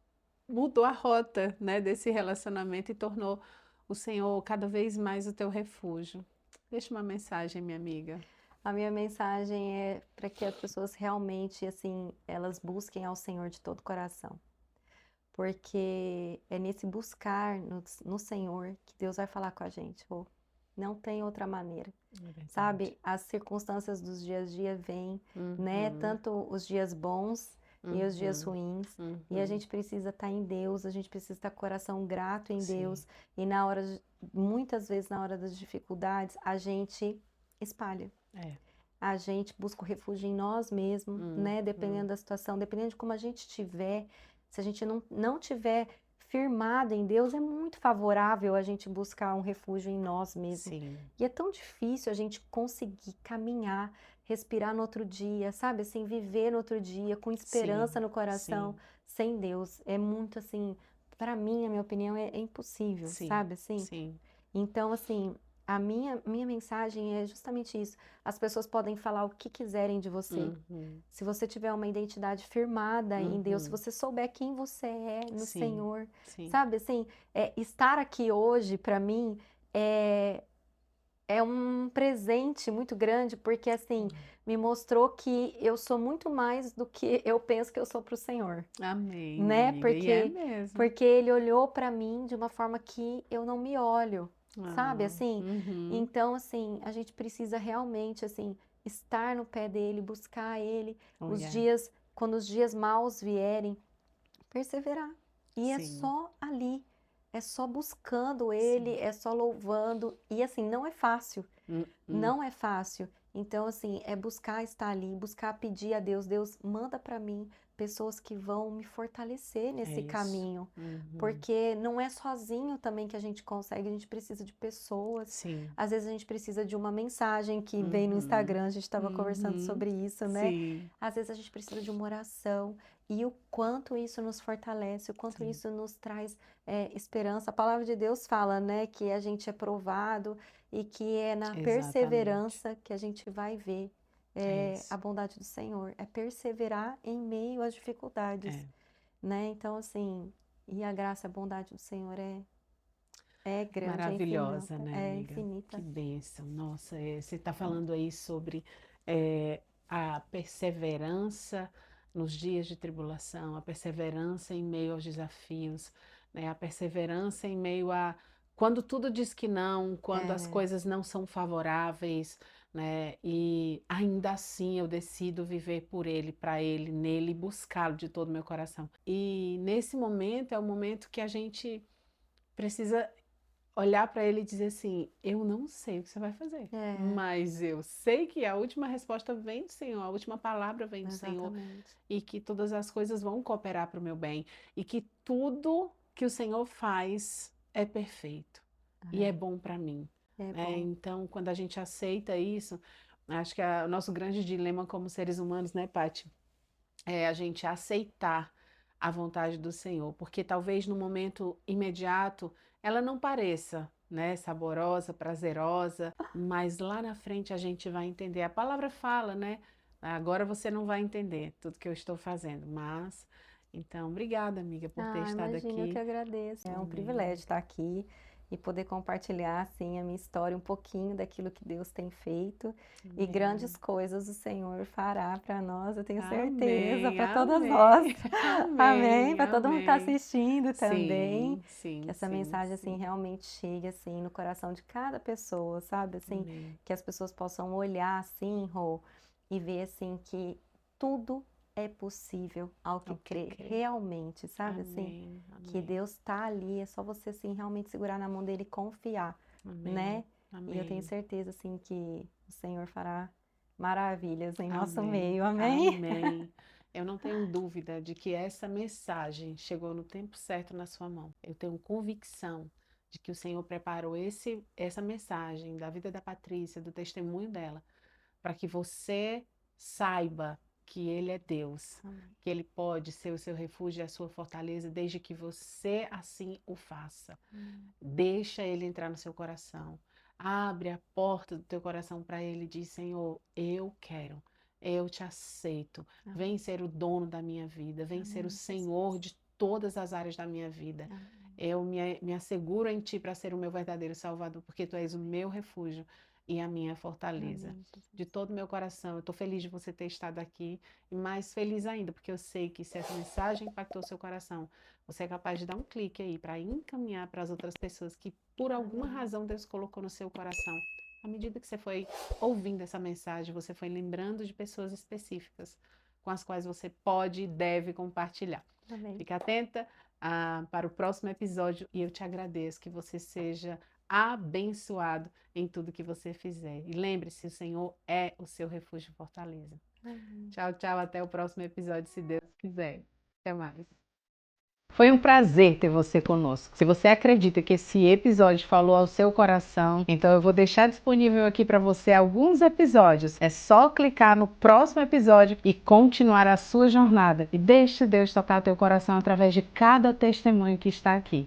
mudou a rota, né, desse relacionamento e tornou o Senhor cada vez mais o teu refúgio. Deixa uma mensagem, minha amiga. A minha mensagem é para que as pessoas realmente, assim, elas busquem ao Senhor de todo o coração. Porque é nesse buscar no Senhor que Deus vai falar com a gente. Rô. Não tem outra maneira. É verdade. Sabe? As circunstâncias dos dias a dia vêm, né? Uhum, Tanto os dias bons, e os dias Uhum. ruins. E a Uhum. gente precisa estar em Deus, a gente precisa estar com o coração grato em Sim. Deus. E muitas vezes na hora das dificuldades, a gente espalha. É. A gente busca o refúgio em nós mesmos, né? Dependendo da situação, dependendo de como a gente estiver. Se a gente não tiver firmado em Deus, é muito favorável a gente buscar um refúgio em nós mesmos. Sim. E é tão difícil a gente conseguir caminhar, respirar no outro dia, sabe? Assim, viver no outro dia com esperança Sim. no coração, Sim. sem Deus. É muito assim, para mim, a minha opinião, é impossível, Sim. sabe? Assim, Sim. então, assim, a minha mensagem é justamente isso. As pessoas podem falar o que quiserem de você. Uhum. Se você tiver uma identidade firmada em Deus, se Uhum. você souber quem você é no Sim. Senhor, Sim. sabe assim, estar aqui hoje, para mim, é um presente muito grande, porque assim, me mostrou que eu sou muito mais do que eu penso que eu sou para o Senhor, Amém, né? amiga. E é Porque, mesmo. porque Ele olhou para mim de uma forma que eu não me olho, sabe? Ah. Assim, Uhum. então assim, a gente precisa realmente assim estar no pé dele, buscar ele, Oh, yeah. quando os dias maus vierem, perseverar. E é Sim. só ali, é só buscando Sim. ele, é só louvando. E assim, não é fácil. Uhum. Não é fácil. Então, assim, é buscar estar ali, buscar pedir a Deus, Deus, manda para mim pessoas que vão me fortalecer É nesse isso. caminho, Uhum. porque não é sozinho também que a gente consegue, a gente precisa de pessoas. Sim. Às vezes a gente precisa de uma mensagem que vem no Uhum. Instagram, a gente estava conversando Uhum. sobre isso, né? Sim. Às vezes a gente precisa de uma oração e o quanto isso nos fortalece, o quanto Sim. isso nos traz esperança. A palavra de Deus fala, né, que a gente é provado e que é na Exatamente. perseverança que a gente vai ver É a isso. bondade do Senhor. É perseverar em meio às dificuldades, É. né? Então, assim, e a graça e a bondade do Senhor é grande, é Maravilhosa, infinita, né, é amiga? Que infinita. bênção. Nossa, você está falando aí sobre é, a perseverança nos dias de tribulação, a perseverança em meio aos desafios, né? A perseverança em meio a quando tudo diz que não, quando as É, coisas não são favoráveis, né? E ainda assim eu decido viver por Ele, para Ele, nele, buscá-lo de todo o meu coração. E nesse momento é o momento que a gente precisa olhar para ele e dizer assim: eu não sei o que você vai fazer, é, mas eu sei que a última resposta vem do Senhor, a última palavra vem do Senhor exatamente. e que todas as coisas vão cooperar para o meu bem e que tudo que o Senhor faz é perfeito e é bom para mim, É né? bom. Então, quando a gente aceita isso, acho que o nosso grande dilema como seres humanos, né, Paty, é a gente aceitar a vontade do Senhor, porque talvez no momento imediato ela não pareça, né, saborosa, prazerosa, mas lá na frente a gente vai entender. A palavra fala, né? Agora você não vai entender tudo que eu estou fazendo, mas então, obrigada, amiga, por ter Ah, estado imagina, eu que aqui. agradeço. É um Amém. privilégio estar aqui e poder compartilhar, assim, a minha história, um pouquinho daquilo que Deus tem feito e grandes Amém. coisas o Senhor fará para nós, eu tenho certeza, Amém. para todas nós. Amém. Amém. Amém. Para todo mundo que está Amém. assistindo também, Sim, que sim, essa sim, mensagem, assim, sim. realmente chegue, assim, no coração de cada pessoa, sabe? Assim, Amém. que as pessoas possam olhar, assim, Rô, e ver, assim, que tudo é possível ao que Ao que crê, crê. realmente, sabe assim? Amém, Que amém, Deus tá ali, é só você assim realmente segurar na mão dele e confiar, amém, né? E eu tenho amém, certeza assim que o Senhor fará maravilhas em nosso amém, meio. Amém? amém. Eu não tenho dúvida de que essa mensagem chegou no tempo certo na sua mão. Eu tenho convicção de que o Senhor preparou essa mensagem da vida da Patrícia, do testemunho dela, para que você saiba que Ele é Deus, Amém. que Ele pode ser o seu refúgio e a sua fortaleza, desde que você assim o faça. Deixa Ele entrar no seu coração. Abre a porta do teu coração para Ele e diz: Senhor, eu quero, eu te aceito. Amém. Vem ser o dono da minha vida, vem ser o Amém, Senhor Jesus. de todas as áreas da minha vida. Amém. Eu me asseguro em Ti para ser o meu verdadeiro Salvador, porque Tu és o meu refúgio e a minha fortaleza. Amém, De Jesus. todo o meu coração, eu estou feliz de você ter estado aqui e mais feliz ainda, porque eu sei que se essa mensagem impactou seu coração, você é capaz de dar um clique aí para encaminhar para as outras pessoas que por alguma Amém. razão Deus colocou no seu coração. À medida que você foi ouvindo essa mensagem, você foi lembrando de pessoas específicas com as quais você pode e deve compartilhar. Amém. Fique atenta para o próximo episódio e eu te agradeço que você seja abençoado em tudo que você fizer. E lembre-se, o Senhor é o seu refúgio e fortaleza. Tchau, tchau, até o próximo episódio, se Deus quiser. Até mais. Foi um prazer ter você conosco. Se você acredita que esse episódio falou ao seu coração, então eu vou deixar disponível aqui para você alguns episódios. É só clicar no próximo episódio e continuar a sua jornada. E deixe Deus tocar teu coração através de cada testemunho que está aqui.